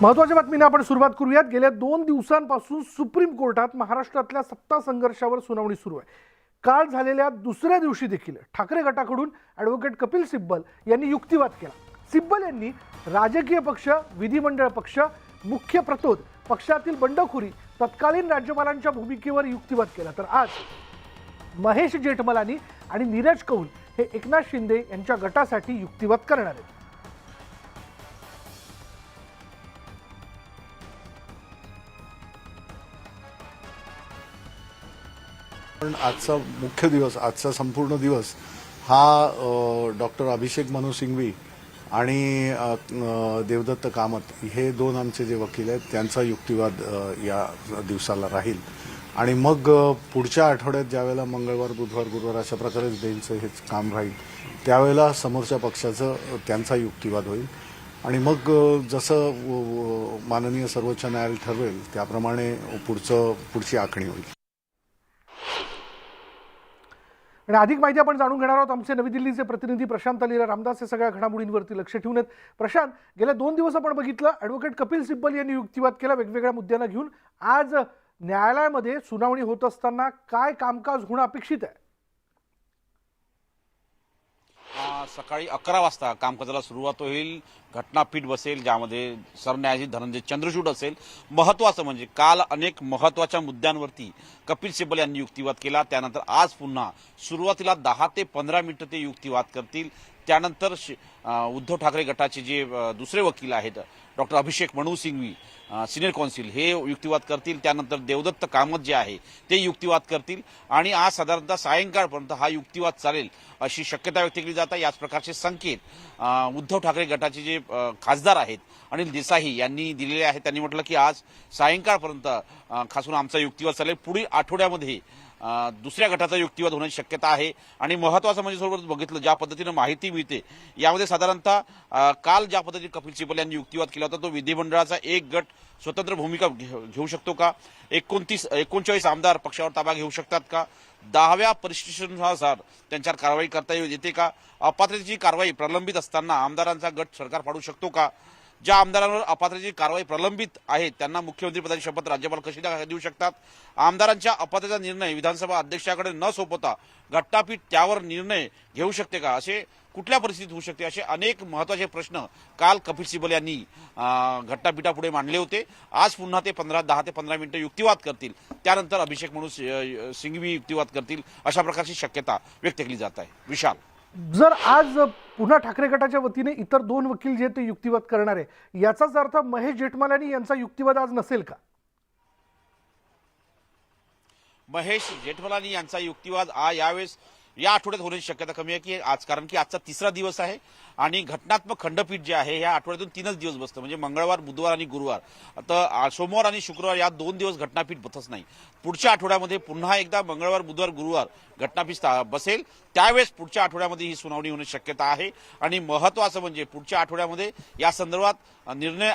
महत्त्वाच्या बातमीने आपण सुरुवात करूयात। गेल्या 2 दिवसांपासून सुप्रीम कोर्टात महाराष्ट्रातल्या सत्ता संघर्षावर सुनावणी सुरू आहे। काल झालेल्या दुसऱ्या दिवशी देखील ठाकरे गटाकडून ॲडव्होकेट कपिल सिब्बल यांनी युक्तिवाद केला। सिब्बल यांनी राजकीय पक्ष, विधिमंडळ पक्ष, मुख्य प्रतोद पक्षातील बंडखोरी, तत्कालीन राज्यपालांच्या भूमिकेवर युक्तिवाद केला। तर आज महेश जेठमलानी आणि नीरज कौल हे एकनाथ शिंदे यांच्या गटासाठी युक्तिवाद करणार आहेत। पण आजचा मुख्य दिवस, आजचा संपूर्ण दिवस हा डॉक्टर अभिषेक मनू सिंघवी आणि देवदत्त कामत हे दोन आमचे जे वकील आहेत त्यांचा युक्तिवाद या दिवसाला राहील। आणि मग पुढच्या आठवड्यात ज्यावेळेला मंगळवार, बुधवार, गुरुवार अशा प्रकारे बेंचचं हेच काम राहील त्यावेळेला समोरच्या पक्षाचं त्यांचा युक्तिवाद होईल। आणि मग जसं माननीय सर्वोच्च न्यायालय ठरवेल त्याप्रमाणे पुढची आखणी होईल। आणि अधिक माहिती आपण जाणून घेणार आहोत। आमचे नवी दिल्लीचे प्रतिनिधी प्रशांत लीला रामदास हे सगळ्या घडामोडींवरती लक्ष ठेवून आहेत। प्रशांत, गेल्या 2 दिवस आपण बघितलं ॲडव्होकेट कपिल सिब्बल यांनी युक्तिवाद केला वेगवेगळ्या मुद्द्यांना घेऊन। आज न्यायालयामध्ये सुनावणी होत असताना काय कामकाज होणं अपेक्षित आहे? सकाळी 11 वाजता कामकाजाला सुरुवात होईल। घटनापीठ बसेल ज्यामध्ये सरन्यायाधीश धनंजय चंद्रचूड असेल। महत्त्वाचं म्हणजे काल अनेक महत्त्वाच्या मुद्द्यांवरती कपिल सिब्बल यांनी युक्तिवाद केला। त्यानंतर आज पुन्हा सुरुवातीला 10 ते 15 मिनिटं ते युक्तिवाद करतील। त्यानंतर उद्धव ठाकरे गटाचे जे दुसरे वकील आहेत doctor Abhishek Manu Singhvi senior council हे युक्तिवाद करतील। त्यानंतर देवदत्त कामत जे आहे ते युक्तिवाद करतील आणि आज साधारणतः सायंकाळपर्यंत हा युक्तिवाद चालेल अशी शक्यता व्यक्त केली जाते। याच प्रकारचे संकेत उद्धव ठाकरे गटाचे जे खासदार आहेत अनिल देसाई यांनी दिलेले आहेत। त्यांनी म्हटलं की आज सायंकाळपर्यंत खास करून आमचा युक्तिवाद चालेल। पुढील आठवड्यामध्ये दुसऱ्या गटाचा युक्तिवाद होण्याची शक्यता आहे। आणि महत्त्वाचं म्हणजे सोबत बघितलं ज्या पद्धतीनं माहिती मिळते यामध्ये साधारणतः काल ज्या पद्धतीने कपिल सिब्बल यांनी युक्तिवाद केला होता तो विधिमंडळाचा एक गट स्वतंत्र भूमिका घेऊ शकतो का, 39 आमदार पक्षावर ताबा घेऊ शकतात का, 10व्या परिशिष्टानुसार त्यांच्यावर कारवाई करता येते का, अपात्रतेची कारवाई प्रलंबित असताना आमदारांचा गट सरकार फाडू शकतो का, ज्या आमदारांवर अपात्रतेची कारवाई प्रलंबित आहे त्यांना मुख्यमंत्रीपदाची शपथ राज्यपाल कशी देऊ शकतात, आमदारांच्या अपात्रतेचा निर्णय विधानसभा अध्यक्षाकडे न सोपवता घटनापीठ त्यावर निर्णय घेऊ शकते का, असे कुठल्या परिस्थितीत होऊ शकते, असे अनेक महत्त्वाचे प्रश्न काल कपिल सिब्बल यांनी घटनापीठापुढे मांडले होते। आज पुन्हा ते 10 ते 15 मिनिटं युक्तिवाद करतील। त्यानंतर अभिषेक मनू सिंघवी युक्तिवाद करतील अशा प्रकारची शक्यता व्यक्त केली जात आहे। विशाल, जर आज पुन्हा ठाकरे गटाच्या वतीने इतर 2 वकील जे ते युक्तिवाद करणार आहे याचाच अर्थ महेश जेठमलानी यांचा युक्तिवाद आज नसेल का? महेश जेठमलानी यांचा युक्तिवाद यावेळेस या आठवड्यात होण्याची शक्यता कमी आहे की आज, कारण की आजचा 3रा दिवस आहे आणि घटनात्मक खंडपीठ जे आहे या आठवड्यातून 3च दिवस बसतं, म्हणजे मंगळवार, बुधवार आणि गुरुवार। आता सोमवार आणि शुक्रवार या 2 दिवस घटनापीठ बसत नाही। पुढच्या आठवड्यामध्ये पुन्हा एकदा मंगळवार, बुधवार, गुरुवार घटनापीठ बसेल। त्यावेळेस पुढच्या आठवड्यामध्ये ही सुनावणी होण्याची शक्यता आहे। आणि महत्त्वाचं म्हणजे पुढच्या आठवड्यामध्ये या संदर्भात निर्णय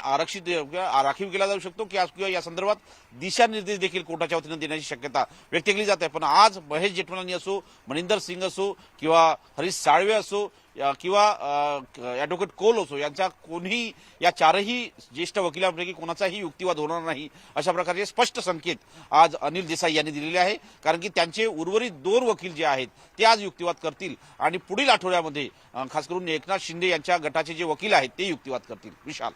राखीव केला जाऊ शकतो किंवा या संदर्भात दिशानिर्देश देखील कोर्टाच्या वतीने देण्याची शक्यता व्यक्त केली जाते। पण आज महेश जेठमलानी असो, मनिंदर सिंग असो किंवा हरीश साळवे असो किंवा ॲडव्होकेट कौल असो, यांच्या कोणीही या 4ही ज्येष्ठ वकिलांपैकी कोणाचाही युक्तिवाद होणार नाही अशा प्रकारचे स्पष्ट संकेत आज अनिल देसाई यांनी दिलेले आहे। कारण की त्यांचे उर्वरित 2 वकील जे आहेत ते आज युक्तिवाद करतील आणि पुढील आठवड्यामध्ये खास करून एकनाथ शिंदे यांच्या गटाचे जे वकील आहेत ते युक्तिवाद करतील। विशाल,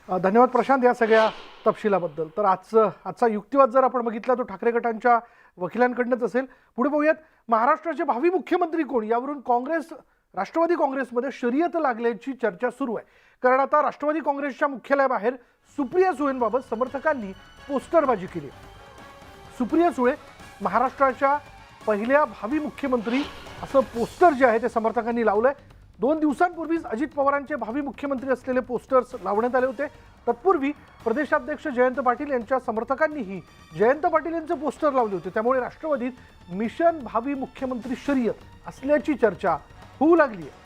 धन्यवाद प्रशांत या सगळ्या तपशिलाबद्दल। तर आजचा युक्तिवाद जर आपण बघितला तो ठाकरे गटांच्या वकिलांकडूनच असेल। पुढे पाहूयात, महाराष्ट्राचे भावी मुख्यमंत्री कोण यावरून राष्ट्रवादी काँग्रेसमध्ये शर्यत लागल्याची चर्चा सुरू आहे। कारण आता राष्ट्रवादी काँग्रेसच्या मुख्यालयाबाहेर सुप्रिया सुळेंबाबत समर्थकांनी पोस्टरबाजी केली। सुप्रिया सुळे महाराष्ट्राच्या पहिल्या भावी मुख्यमंत्री असं पोस्टर जे आहे ते समर्थकांनी लावलंय। 2 दिवसांपूर्वीच अजित पवारांचे भावी मुख्यमंत्री असलेले पोस्टर्स लावण्यात आले होते। तत्पूर्वी प्रदेशाध्यक्ष जयंत पाटील यांच्या समर्थकांनीही जयंत पाटील यांचे पोस्टर लावले होते। त्यामुळे राष्ट्रवादीत मिशन भावी मुख्यमंत्री शर्यत असल्याची चर्चा होऊ लागली आहे।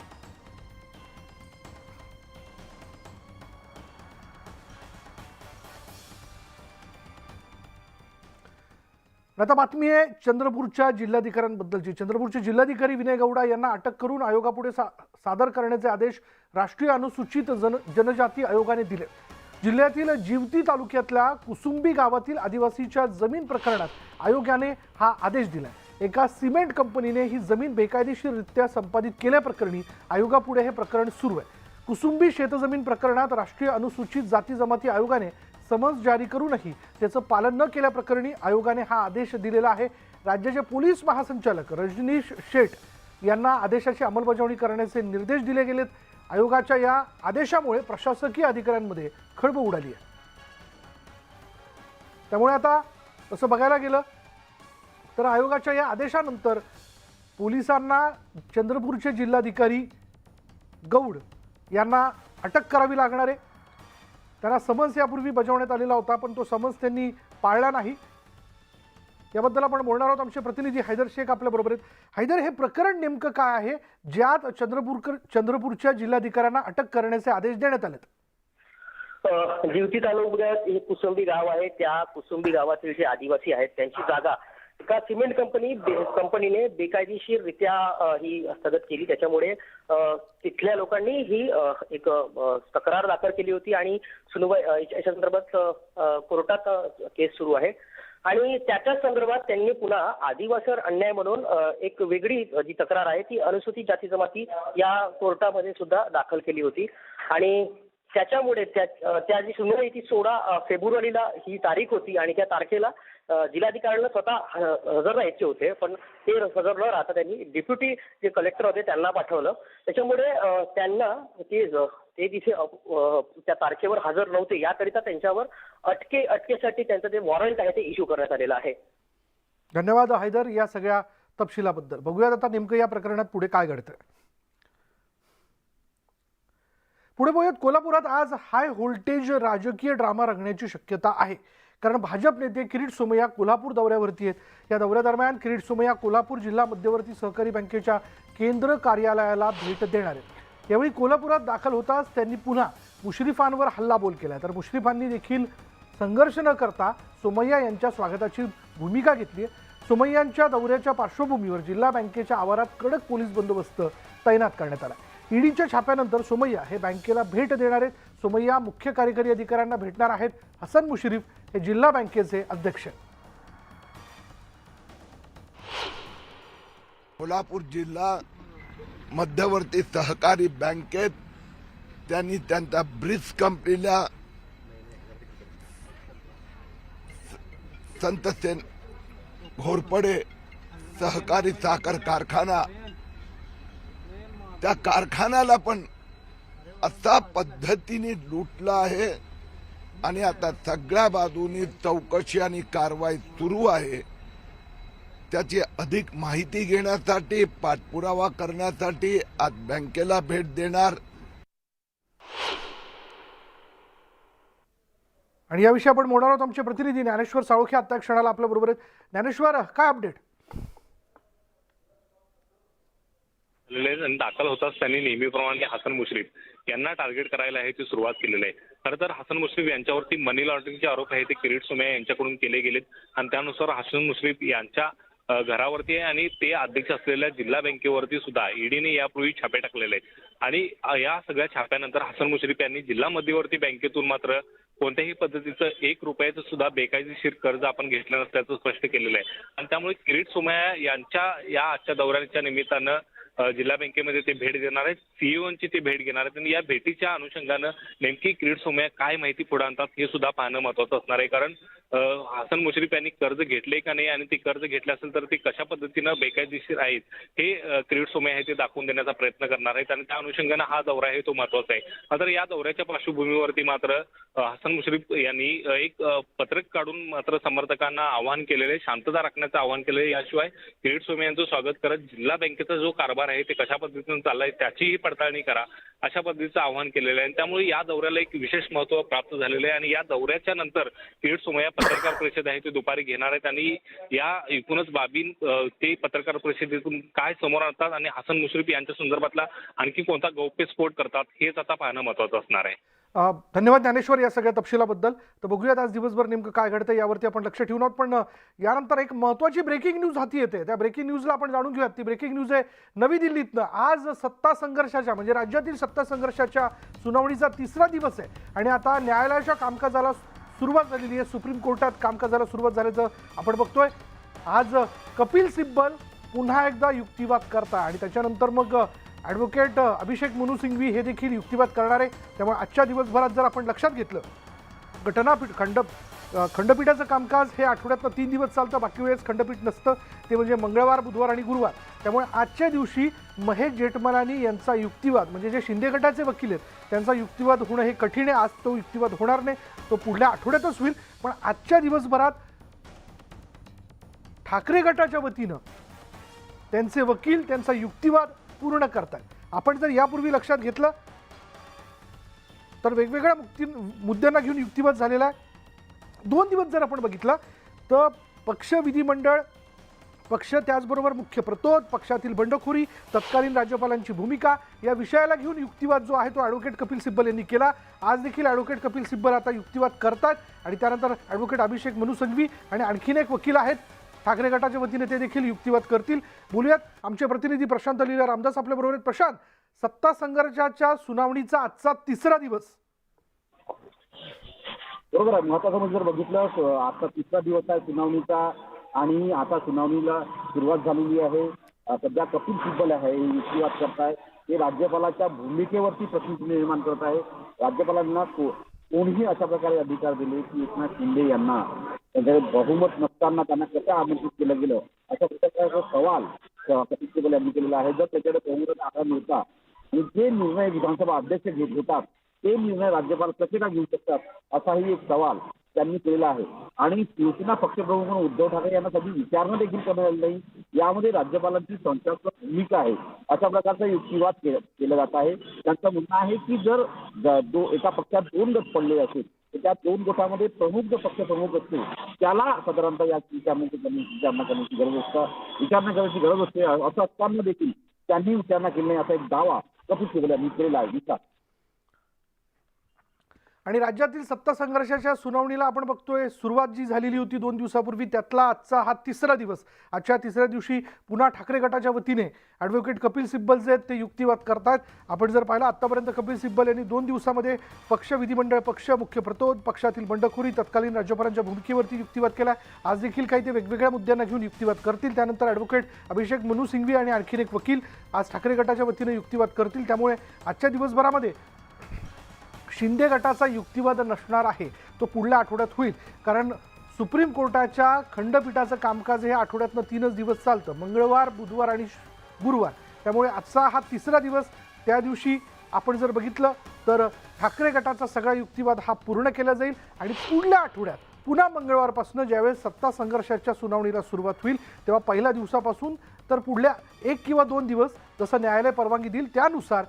आता बातमी आहे चंद्रपूरच्या जिल्हाधिकाऱ्यांबद्दलची। चंद्रपूरचे जिल्हाधिकारी विनय गौडा यांना अटक करून आयोगापुढे सादर करण्याचे आदेश राष्ट्रीय अनुसूचित जनजाती आयोगाने दिले। जिल्ह्यातील जिवती तालुक्यातल्या कुसुंबी गावातील आदिवासीच्या जमीन प्रकरणात आयोगाने हा आदेश दिलाय। एका सिमेंट कंपनीने ही जमीन बेकायदेशीररित्या संपादित केल्याप्रकरणी आयोगापुढे हे प्रकरण सुरू आहे। कुसुंबी शेतजमीन प्रकरणात राष्ट्रीय अनुसूचित जाती जमाती आयोगाने समन्स जारी करूनही त्याचं पालन न केल्याप्रकरणी आयोगाने हा आदेश दिलेला आहे। राज्याचे पोलीस महासंचालक रजनीश शेठ यांना आदेशाची अंमलबजावणी करण्याचे निर्देश दिले गेलेत। आयोगाच्या या आदेशामुळे प्रशासकीय अधिकाऱ्यांमध्ये खळबळ उडाली आहे। त्यामुळे आता तसं बघायला गेलं तर आयोगाच्या या आदेशानंतर पोलिसांना चंद्रपूरचे जिल्हाधिकारी गौड यांना अटक करावी लागणार आहे। त्यांना समन्स यापूर्वी बजावण्यात आलेला होता, पण तो समन्स त्यांनी पाळला नाही। याबद्दल आपण बोलणार आहोत। आमचे प्रतिनिधी हैदर शेख आपल्या बरोबर आहेत। हैदर, हे प्रकरण नेमकं काय आहे ज्यात चंद्रपूरच्या जिल्हाधिकाऱ्यांना अटक करण्याचे आदेश देण्यात आलेत? जिवती तालुक्यात हे कुसुंबी गाव आहे। त्या कुसुंबी गावातील जे आदिवासी आहेत त्यांची जागा एका सिमेंट कंपनीने बेकायदेशीररित्या ही हस्तगत केली। त्याच्यामुळे तिथल्या लोकांनी ही एक तक्रार दाखल केली होती आणि सुनवाई याच्या संदर्भात कोर्टात केस सुरू आहे। आणि त्याच्याच संदर्भात त्यांनी पुन्हा आदिवासीवर अन्याय म्हणून एक वेगळी जी तक्रार आहे ती अनुसूचित जाती जमाती या कोर्टामध्ये सुद्धा दाखल केली होती। आणि त्याच्यामुळे त्या जी सुनावणी ती 16 फेब्रुवारीला ही तारीख होती आणि त्या तारखेला जिल्हाधिकाऱ्यांना स्वतः हजर राहायचे होते, पण ते हजर न राहता त्यांनी डेप्युटी जे कलेक्टर होते त्यांना पाठवलं। त्याच्यामुळे त्यांना ते तिथे त्या तारखेवर हजर नव्हते, याकरिता त्यांच्यावर अटकेसाठी त्यांचं जे वॉरंट आहे ते इश्यू करण्यात आलेलं आहे। धन्यवाद हैदर या सगळ्या तपशिलाबद्दल। बघूयात आता नेमकं या प्रकरणात पुढे काय घडतंय। पुढे बघूयात, कोल्हापुरात आज हाय व्होल्टेज राजकीय ड्रामा रंगण्याची शक्यता आहे, कारण भाजप नेते किरीट सोमय्या कोल्हापूर दौऱ्यावरती आहेत। या दौऱ्यादरम्यान किरीट सोमय्या कोल्हापूर जिल्हा मध्यवर्ती सहकारी बँकेच्या केंद्र कार्यालयाला भेट देणार आहेत। यावेळी कोल्हापुरात दाखल होताच त्यांनी पुन्हा मुश्रीफांवर हल्लाबोल केला, तर मुश्रीफांनी देखील संघर्ष न करता सोमय्या यांच्या स्वागताची भूमिका घेतली आहे। सोमय्यांच्या दौऱ्याच्या पार्श्वभूमीवर जिल्हा बँकेच्या आवारात कडक पोलीस बंदोबस्त तैनात करण्यात आला। ईडीच्या छाप्यानंतर सोमय्या हे बँकेला भेट देणार आहेत। सोमय्या मुख्य कार्यकारी अधिकाऱ्यांना भेटणार आहेत। हसन मुश्रीफ हे जिल्हा बँकेचे अध्यक्ष आहेत। कोल्हापूर जिल्हा मध्यवर्ती सहकारी बँकेत त्यांनी त्यांच्या ब्रिज कंपनीला संतसेन घोरपडे सहकारी साखर कारखाना, त्या कारखान्याला पण अशा पद्धतीने लुटला आहे आणि आता सगळ्या बाजूनी चौकशी आणि कारवाई सुरू आहे। त्याची अधिक माहिती घेण्यासाठी, पाठपुरावा करण्यासाठी आज बँकेला भेट देणार। आणि याविषयी आपण बोलणार आहोत। आमचे प्रतिनिधी ज्ञानेश्वर साळोखे आता क्षणाला आपल्या बरोबर आहेत। ज्ञानेश्वर, काय अपडेट? दाखल होताच त्यांनी नेहमीप्रमाणे हसन मुश्रीफ यांना टार्गेट करायला आहे ती सुरुवात केलेली आहे। खरं तर हसन मुश्रीफ यांच्यावरती मनी लॉन्ड्रिंगचे आरोप आहे ते किरीट सोमय्या यांच्याकडून केले गेलेत आणि त्यानुसार हसन मुश्रीफ यांच्या घरावरती आहे आणि ते अध्यक्ष असलेल्या जिल्हा बँकेवरती सुद्धा ईडीने यापूर्वी छापे टाकलेले आहेत। आणि या सगळ्या छाप्यानंतर हसन मुश्रीफ यांनी जिल्हा मध्यवर्ती बँकेतून मात्र कोणत्याही पद्धतीचं 1 रुपयाचं सुद्धा बेकायदेशीर कर्ज आपण घेतलं नसल्याचं स्पष्ट केलेलं आहे। आणि त्यामुळे किरीट सोमय्या यांच्या या आजच्या दौऱ्याच्या निमित्तानं जिल्हा बँकेमध्ये ते भेट देणार आहेत। सीईओंची ते भेट घेणार आहेत आणि या भेटीच्या अनुषंगानं नेमकी किरीट सोमय्या काय माहिती पुढे आणतात हे सुद्धा पाहणं महत्त्वाचं असणार आहे। कारण हसन मुश्रीफ यांनी कर्ज घेतले का नाही आणि ते कर्ज घेतले असेल तर ते कशा पद्धतीनं बेकायदेशीर आहेत हे किरीट सोमय्या हे ते दाखवून देण्याचा प्रयत्न करणार आहेत आणि त्या अनुषंगानं हा दौरा आहे तो महत्त्वाचा आहे। मात्र या दौऱ्याच्या पार्श्वभूमीवरती मात्र हसन मुश्रीफ यांनी एक पत्रक काढून मात्र समर्थकांना आवाहन केलेले, शांतता राखण्याचं आवाहन केलेलं। याशिवाय किरीट सोमय्या यांचं स्वागत करत जिल्हा बँकेचा जो कारभार आहे ते कशा पद्धतीनं चाललाय त्याचीही पडताळणी करा अशा पद्धतीचं आवाहन केलेलं आहे। त्यामुळे या दौऱ्याला एक विशेष महत्त्व प्राप्त झालेलं आहे आणि या दौऱ्याच्या नंतर किरीट सोमय्या पत्रकार परिषद आहे ते दुपारी घेणार आहेत आणि या एकूणच बाबी ते पत्रकार परिषदेतून काय समोर आणतात आणि हसन मुश्रीफ यांच्या संदर्भातला आणखी कोणता गौप्यस्फोट करतात हेच आता पाहणं महत्त्वाचं असणार आहे। धन्यवाद ज्ञानेश्वर या सगळ्या तपशिलाबद्दल। तर बघूयात आज दिवसभर नेमकं काय घडतं यावरती आपण लक्ष ठेवून आहोत। पण यानंतर एक महत्त्वाची ब्रेकिंग न्यूज हाती येते। त्या ब्रेकिंग न्यूजला आपण जाणून घेऊयात। ती ब्रेकिंग न्यूज आहे नवी दिल्लीतनं। आज सत्ता संघर्षाच्या म्हणजे राज्यातील सत्ता संघर्षाच्या सुनावणीचा तिसरा दिवस आहे आणि आता न्यायालयाच्या कामकाजाला सुरुवात झालेली आहे. सुप्रीम कोर्टात कामकाजाला सुरुवात झाल्याचं आपण बघतोय. आज कपिल सिब्बल पुन्हा एकदा युक्तिवाद करता आणि त्याच्यानंतर मग ॲडव्होकेट अभिषेक मनु सिंघवी हे देखील युक्तिवाद करणार आहे. त्यामुळे आजच्या दिवसभरात जर आपण लक्षात घेतलं, खंडपीठाचं कामकाज हे आठवड्यातनं 3 दिवस चालतं, बाकी वेळेस खंडपीठ नसतं. ते म्हणजे मंगळवार, बुधवार आणि गुरुवार. त्यामुळे आजच्या दिवशी महेश जेठमलानी यांचा युक्तिवाद, म्हणजे जे शिंदे गटाचे वकील आहेत त्यांचा युक्तिवाद होणं हे कठीण आहे. आज तो युक्तिवाद होणार नाही, तो पुढल्या आठवड्यातच होईल. पण आजच्या दिवसभरात ठाकरे गटाच्या वतीनं त्यांचे वकील त्यांचा युक्तिवाद पूर्ण करतात. आपण जर यापूर्वी लक्षात घेतलं तर वेगवेगळ्या मुद्द्यांना घेऊन युक्तिवाद झालेला आहे. 2 दिवस जर आपण बघितला तर पक्ष, विधिमंडळ पक्ष, त्याचबरोबर मुख्य प्रतोद, पक्षातील बंडखोरी, तत्कालीन राज्यपालांची भूमिका या विषयाला घेऊन युक्तिवाद जो आहे तो ॲडव्होकेट कपिल सिब्बल यांनी केला. आज देखील ॲडव्होकेट कपिल सिब्बल आता युक्तिवाद करतात आणि त्यानंतर ॲडव्होकेट अभिषेक मनु सिंघवी आणि आणखीन एक वकील आहेत ठाकरे गटाच्या वतीने, ते देखील युक्तिवाद करतील. बोलूयात, आमचे प्रतिनिधी प्रशांत लीला रामदास आपल्याबरोबर आहेत. प्रशांत, सत्ता संघर्षाच्या सुनावणीचा आजचा तिसरा दिवस. बरोबर आहे. महत्वाचं म्हणजे जर बघितलं, आता तिसरा दिवस आहे सुनावणीचा आणि आता सुनावणीला सुरुवात झालेली आहे. सध्या कपिल सिब्बल आहे हे युक्तिवाद करताय. ते राज्यपालाच्या भूमिकेवरती प्रश्न निर्माण करत आहे. राज्यपालांना कोणीही अशा प्रकारे अधिकार दिले की एकनाथ शिंदे यांना त्यांच्याकडे बहुमत नसताना त्यांना कसं आमंत्रित केलं गेलं, अशा प्रकारचा सवाल कपिल सिब्बल यांनी केलेला आहे. जर त्याच्याकडे बहुमत आधार नव्हता आणि जे निर्णय विधानसभा अध्यक्ष घेतात ते निर्णय राज्यपाल कसे का घेऊ शकतात, असाही एक सवाल त्यांनी केलेला आहे. आणि शिवसेना पक्षप्रमुख म्हणून उद्धव ठाकरे यांना कधी विचारणं देखील करण्यात आलं नाही. यामध्ये राज्यपालांची संचालक भूमिका आहे, अशा प्रकारचा युक्तिवाद केला जात आहे. त्यांचं म्हणणं आहे की जर एका पक्षात 2 गट पडले असेल तर त्या 2 गटामध्ये प्रमुख जो पक्षप्रमुख असतो त्याला साधारणतः या विचारणा करण्याची गरज असते. असं असताना देखील त्यांनी विचारणा केली नाही, असा एक दावा कपिल सिब्बल यांनी केलेला आहे. आणि राज्यातील सत्ता संघर्षाच्या सुनावणीला आपण बघतोय सुरुवात जी झालेली होती 2 दिवसापूर्वी, त्यातला आजचा हा तिसरा दिवस. आजच्या तिसऱ्या दिवशी पुन्हा ठाकरे गटाच्या वतीने ॲडव्होकेट कपिल सिब्बल जे आहेत ते युक्तिवाद करतात. आपण जर पाहिलं आतापर्यंत कपिल सिब्बल यांनी 2 दिवसामध्ये पक्ष, विधिमंडळ पक्ष, मुख्य प्रतोद, पक्षातील बंडखोरी, तत्कालीन राज्यपालांच्या भूमिकेवरती युक्तिवाद केला. आज देखील काही ते वेगवेगळ्या मुद्द्यांना घेऊन युक्तिवाद करतील. त्यानंतर ॲडव्होकेट अभिषेक मनु सिंघवी आणि आणखीन एक वकील आज ठाकरे गटाच्या वतीने युक्तिवाद करतील. त्यामुळे आजच्या दिवसभरामध्ये शिंदे गटाचा युक्तिवाद नसणार आहे, तो पुढल्या आठवड्यात होईल. कारण सुप्रीम कोर्टाच्या खंडपीठाचं कामकाज हे आठवड्यातनं 3च दिवस चालतं, मंगळवार, बुधवार आणि गुरुवार. त्यामुळे आजचा हा तिसरा दिवस. त्या दिवशी आपण जर बघितलं तर ठाकरे गटाचा सगळा युक्तिवाद हा पूर्ण केला जाईल आणि पुढल्या आठवड्यात पुन्हा मंगळवारपासून ज्यावेळेस सत्ता संघर्षाच्या सुनावणीला सुरुवात होईल तेव्हा पहिल्या दिवसापासून तर पुढल्या 1 किंवा 2 दिवस जसं न्यायालय परवानगी देईल त्यानुसार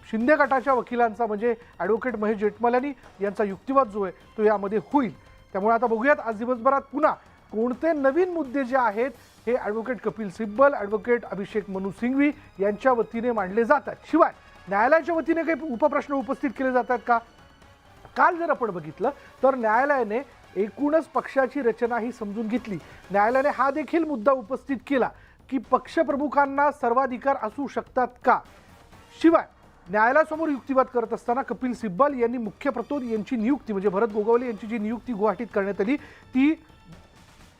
शिंदे गटाच्या वकिलांचा म्हणजे ॲडव्होकेट महेश जेठमलानी यांचा युक्तिवाद जो आहे तो यामध्ये होईल. त्यामुळे आता बघूयात आज दिवसभरात पुन्हा कोणते नवीन मुद्दे जे आहेत हे ॲडव्होकेट कपिल सिब्बल, ॲडव्होकेट अभिषेक मनु सिंघवी यांच्या वतीने मांडले जातात. शिवाय न्यायालयाच्या वतीने काही उपप्रश्न उपस्थित केले जातात का? काल जर आपण बघितलं तर न्यायालयाने एकूणच पक्षाची रचना ही समजून घेतली. न्यायालयाने हा देखील मुद्दा उपस्थित केला की पक्षप्रमुखांना सर्वाधिकार असू शकतात का? शिवाय न्यायालयासमोर युक्तिवाद करत असताना कपिल सिब्बल यांनी मुख्य प्रतोद यांची नियुक्ती म्हणजे भरत गोगावले यांची जी नियुक्ती गुवाहाटीत करण्यात आली ती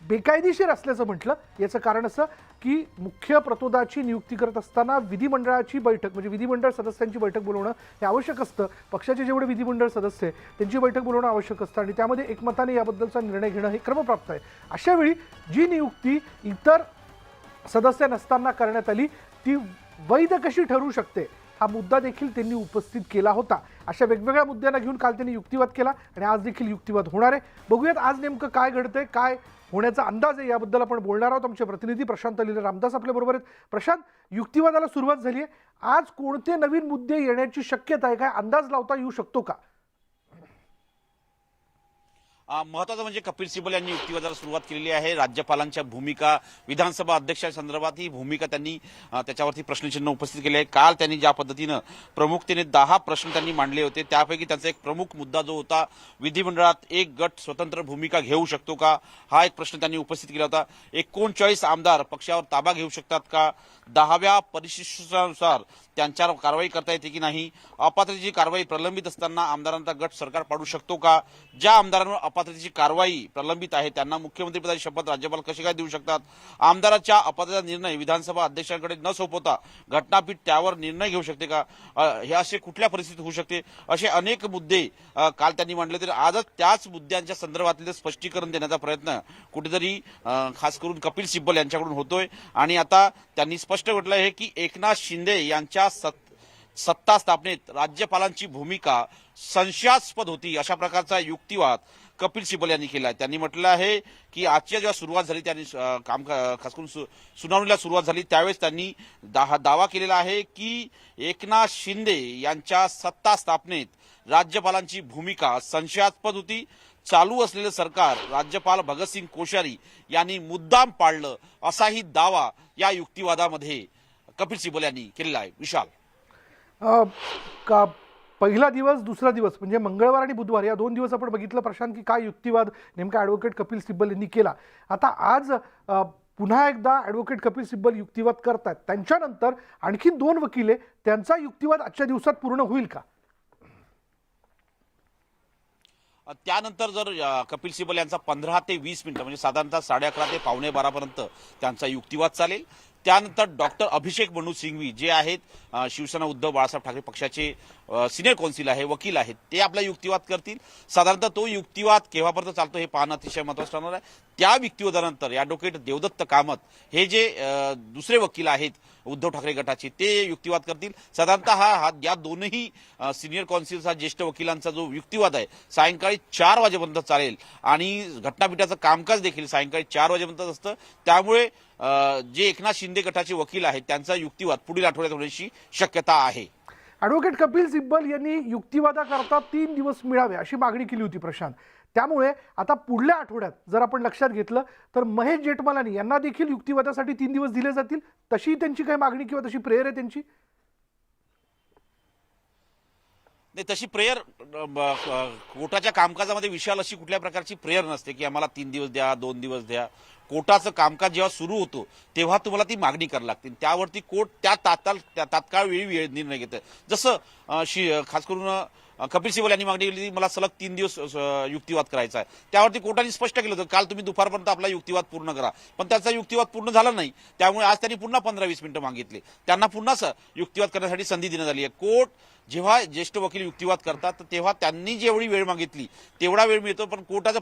बेकायदेशीर असल्याचं म्हटलं. याचं कारण असं की मुख्य प्रतोदाची नियुक्ती करत असताना विधिमंडळाची बैठक म्हणजे विधिमंडळ सदस्यांची बैठक बोलवणं हे आवश्यक असतं. पक्षाचे जेवढे विधिमंडळ सदस्य आहे त्यांची बैठक बोलवणं आवश्यक असतं आणि त्यामध्ये एकमताने याबद्दलचा निर्णय घेणं हे क्रमप्राप्त आहे. अशा वेळी जी नियुक्ती इतर सदस्य नसताना करण्यात आली ती वैध कशी ठरू शकते हा मुद्दा देखील त्यांनी उपस्थित केला होता. अशा वेगवेगळ्या मुद्द्यांना घेऊन काल त्यांनी युक्तिवाद केला आणि आज देखील युक्तिवाद होणार आहे. बघूयात आज नेमकं काय घडतंय, काय होण्याचा अंदाज आहे, याबद्दल आपण बोलणार आहोत. आमचे प्रतिनिधी प्रशांत लीला रामदास आपल्याबरोबर आहेत. प्रशांत, युक्तिवादाला सुरुवात झाली आहे, आज कोणते नवीन मुद्दे येण्याची शक्यता आहे, काय अंदाज लावता येऊ शकतो का? महत्वाचं म्हणजे कपिल सिब्बल यांनी युक्तिवादाला सुरुवात केलेली आहे. राज्यपालांच्या भूमिका, विधानसभा अध्यक्षांसंदर्भात ही भूमिका त्यांनी त्याच्यावरती प्रश्नचिन्ह उपस्थित केले आहे. काल त्यांनी ज्या पद्धतीनं प्रमुखतेने 10 प्रश्न त्यांनी मांडले होते त्यापैकी त्यांचा एक प्रमुख मुद्दा जो होता विधिमंडळात एक गट स्वतंत्र भूमिका घेऊ शकतो का हा एक प्रश्न त्यांनी उपस्थित केला होता. 39 आमदार पक्षावर ताबा घेऊ शकतात का? 10व्या परिशिष्टानुसार त्यांच्यावर कारवाई करता येते की नाही, अपात्रतेची कारवाई प्रलंबित असताना आमदारांचा गट सरकार पाडू शकतो का, ज्या आमदारांवर अपात्रतेची कारवाई प्रलंबित आहे त्यांना मुख्यमंत्रीपदाची शपथ राज्यपाल कशी काय देऊ शकतात, आमदाराच्या अपात्रतेचा निर्णय विधानसभा अध्यक्षांकडे न सोपवता घटनापीठ त्यावर निर्णय घेऊ शकते का, हे असे कुठल्या परिस्थितीत होऊ शकते, असे अनेक मुद्दे काल त्यांनी मांडले. तरी आजच त्याच मुद्द्यांच्या संदर्भातले स्पष्टीकरण देण्याचा प्रयत्न कुठेतरी खास करून कपिल सिब्बल यांच्याकडून होतोय. आणि आता त्यांनी स्पष्ट म्हटलं आहे की एकनाथ शिंदे यांच्या सत्ता स्थापनेत राज्यपालांची भूमिका संशयास्पद होती, अशा प्रकारचा युक्तिवाद कपिल सिब्बल यांनी केला. त्यांनी म्हटलं आहे की आजच्या जेव्हा सुरुवात झाली, त्यांनी खास करून सुनावणीला सुरुवात झाली त्यावेळेस त्यांनी दावा केलेला आहे की एकनाथ शिंदे यांच्या सत्ता स्थापनेत राज्यपालांची भूमिका संशयास्पद होती. चालू असलेलं सरकार राज्यपाल भगतसिंग कोश्यारी यांनी मुद्दाम पाडलं, असाही दावा या युक्तिवादामध्ये कपिल सिब्बल यांनी केलेला आहे. विशाल, पहिला दिवस दुसरा दिवस म्हणजे मंगळवार आणि बुधवार या 2 दिवस आपण बघितलं प्रशांत की काय युक्तिवाद नेमका ॲडव्होकेट कपिल सिब्बल यांनी केला. आता आज पुन्हा एकदा ॲडव्होकेट कपिल सिब्बल युक्तिवाद करतात. त्यांच्यानंतर आणखी 2 वकील त्यांचा युक्तिवाद आजच्या दिवसात पूर्ण होईल का? त्यानंतर जर कपिल सिब्बल यांचा 15 ते 20 मिनिटं म्हणजे साधारणतः 11:30 ते 11:45 पर्यंत त्यांचा युक्तिवाद चालेल. त्यानंतर डॉक्टर अभिषेक मनू सिंघवी जे आहेत शिवसेना उद्धव बाळासाहेब ठाकरे पक्षाचे सिनियर कौन्सिल आहे, वकील आहेत, ते आपला युक्तिवाद करतील. साधारणतः तो युक्तिवाद केव्हापर्यंत चालतो हे पाहणं अतिशय महत्त्वाचं ठरणार आहे. त्या युक्तिवादानंतर ॲडव्होकेट देवदत्त कामत हे जे दुसरे वकील आहेत उद्धव ठाकरे गटाचे, ते युक्तिवाद करतील. साधारणतः हा या दोनही सिनियर कौन्सिलचा ज्येष्ठ वकिलांचा जो युक्तिवाद आहे सायंकाळी 4 वाजेपर्यंत चालेल आणि घटनापीठाचं कामकाज देखील सायंकाळी 4 वाजेपर्यंत असतं. त्यामुळे जे एकनाथ शिंदे गटाचे वकील आहेत त्यांचा युक्तिवाद पुढील आठवड्यात होण्याची शक्यता आहे. ॲडव्होकेट कपिल सिब्बल यांनी युक्तिवादाकरता 3 दिवस मिळावे अशी मागणी केली होती प्रशांत. त्यामुळे आता पुढल्या आठवड्यात जर आपण लक्षात घेतलं तर महेश जेठमलानी यांना देखील युक्तिवादासाठी 3 दिवस दिले जातील. तशी त्यांची काही मागणी किंवा तशी प्रेयर आहे त्यांची? नाही, तशी प्रेयर कोर्टाच्या कामकाजामध्ये विशाल अशी कुठल्या प्रकारची प्रेयर नसते की आम्हाला 3 दिवस द्या, 2 दिवस द्या. कोर्टाचं कामकाज जेव्हा सुरू होतो तेव्हा तुम्हाला ती मागणी करावी लागते. त्यावरती कोर्ट त्या तात्काळ वेळी निर्णय घेतं. जसं खास करून कपिल सिब्बल यांनी मागणी केली, मला सलग 3 दिवस युक्तिवाद करायचा आहे. त्यावरती कोर्टाने स्पष्ट केलं होतं काल तुम्ही दुपारपर्यंत आपला युक्तिवाद पूर्ण करा, पण त्याचा युक्तिवाद पूर्ण झाला नाही. त्यामुळे आज त्यांनी पुन्हा 15-20 मिनिटं मागितले. त्यांना पुन्हा युक्तिवाद करण्यासाठी संधी देण्यात आली आहे. कोर्ट जेव्हा ज्येष्ठ वकील युक्तिवाद करतात तर तेव्हा त्यांनी जेवढी वेळ मागितली तेवढा वेळ मिळतो, पण कोर्टाचा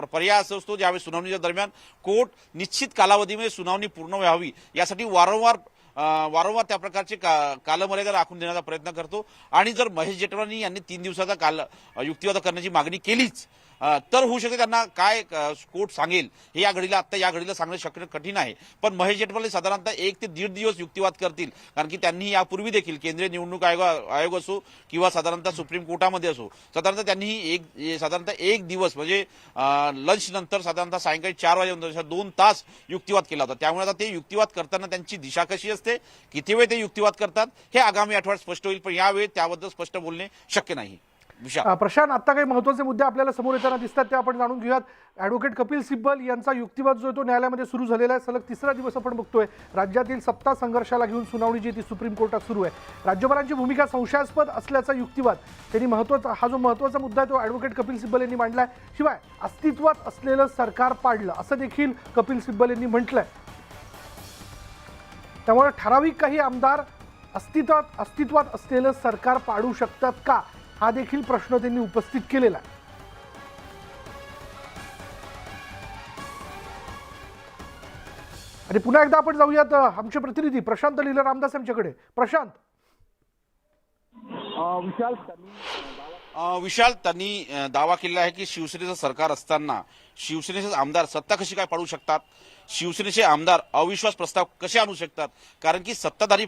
पर्याय असा असतो ज्यावेळी सुनावणीच्या दरम्यान कोर्ट निश्चित कालावधीमध्ये सुनावणी पूर्ण व्हावी यासाठी वारंवार त्या प्रकारचे कालमर्यादा राखून देण्याचा प्रयत्न करतो. आणि जर महेश जेठमलानी यांनी 3 दिवसाचा युक्तिवाद करण्याची मागणी केलीच तर होऊ शकते त्यांना काय कोर्ट सांगेल हे या घडीला सांगणं शक्य कठीण आहे. पण महेश जेठमलानी साधारणतः 1 ते 1.5 दिवस युक्तिवाद करतील, कारण की त्यांनी यापूर्वी देखील केंद्रीय निवडणूक आयोग असो किंवा साधारणतः सुप्रीम कोर्टामध्ये असो साधारणतः त्यांनी साधारणतः 1 दिवस म्हणजे लंच नंतर साधारणतः सायंकाळी 4 वाजेपर्यंत 2 तास युक्तिवाद केला होता. त्यामुळे आता ते युक्तिवाद करताना त्यांची दिशा कशी असते, किती वेळ ते युक्तिवाद करतात हे आगामी आठवड्यात स्पष्ट होईल, पण यावेळी त्याबद्दल स्पष्ट बोलणे शक्य नाही. प्रशांत, आता काही महत्त्वाचे मुद्दे आपल्याला समोर येताना दिसतात ते आपण जाणून घेऊयात. ॲडव्होकेट कपिल सिब्बल यांचा युक्तिवाद जो आहे तो न्यायालयामध्ये सुरू झालेला आहे. सलग 3रा दिवस आपण बघतोय. राज्यातील सत्ता संघर्षाला घेऊन सुनावणी जी ती सुप्रीम कोर्टात सुरू आहे. राज्यपालांची भूमिका संशयास्पद असल्याचा युक्तिवाद त्यांनी हा जो महत्त्वाचा मुद्दा आहे तो ॲडव्होकेट कपिल सिब्बल यांनी मांडलाय. शिवाय अस्तित्वात असलेलं सरकार पाडलं असं देखील कपिल सिब्बल यांनी म्हटलंय. त्यामुळे ठराविक काही आमदार अस्तित्वात असलेलं सरकार पाडू शकतात का हा देखील प्रश्न त्यांनी उपस्थित केलेला आहे. आणि पुन्हा एकदा आपण जाऊयात आमचे प्रतिनिधी प्रशांत लीला रामदास यांच्याकडे. प्रशांत, विशाल त्यांनी दावा केला आहे की शिवसेनेचं सरकार असताना शिवसेनेचे आमदार सत्ता कशी काय पाडू शकतात, शिवसेनेचे आमदार अविश्वास प्रस्ताव कसे आणू शकतात, कारण की सत्ताधारी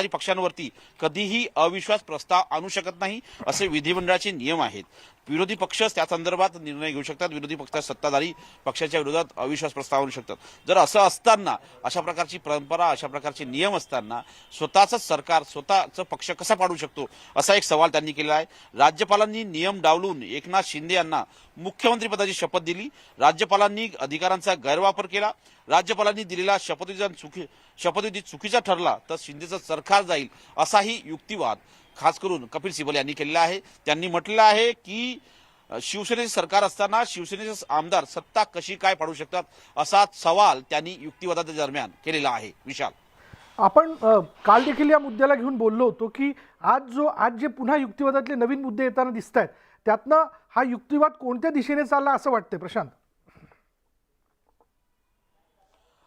पक्षांवरती कधीही अविश्वास प्रस्ताव आणू शकत नाही असे विधिमंडळाचे नियम आहेत. विरोधी पक्षच त्या संदर्भात निर्णय घेऊ शकतात, विरोधी पक्ष सत्ताधारी पक्षाच्या विरोधात अविश्वास प्रस्ताव आणू शकतात. जर असं असताना, अशा प्रकारची परंपरा, अशा प्रकारचे नियम असताना स्वतःच सरकार, स्वतःचा पक्ष कसा पाडू शकतो, असा एक सवाल त्यांनी केला आहे. राज्यपालांनी नियम डावलून एकनाथ शिंदे यांना मुख्यमंत्रीपदाची शपथ दिली. राज्यपालांनी अधिकारांचा गैरवापर केला. राज्यपालांनी दिलेला शपथविधी चुकीचा ठरला तर शिंदेचं सरकार जाईल, असाही युक्तिवाद खास करून कपिल सिब्बल यांनी केलेला आहे. त्यांनी म्हटलं आहे की शिवसेनेचे सरकार असताना शिवसेनेचे आमदार सत्ता कशी काय पाडू शकतात, असा सवाल त्यांनी युक्तिवादाच्या दरम्यान केलेला आहे. विशाल, आपण काल देखील या मुद्द्याला घेऊन बोललो होतो की आज जे पुन्हा युक्तिवादातले नवीन मुद्दे येताना दिसत आहेत, त्यातनं हा युक्तिवाद कोणत्या दिशेने चालला असं वाटतंय प्रशांत?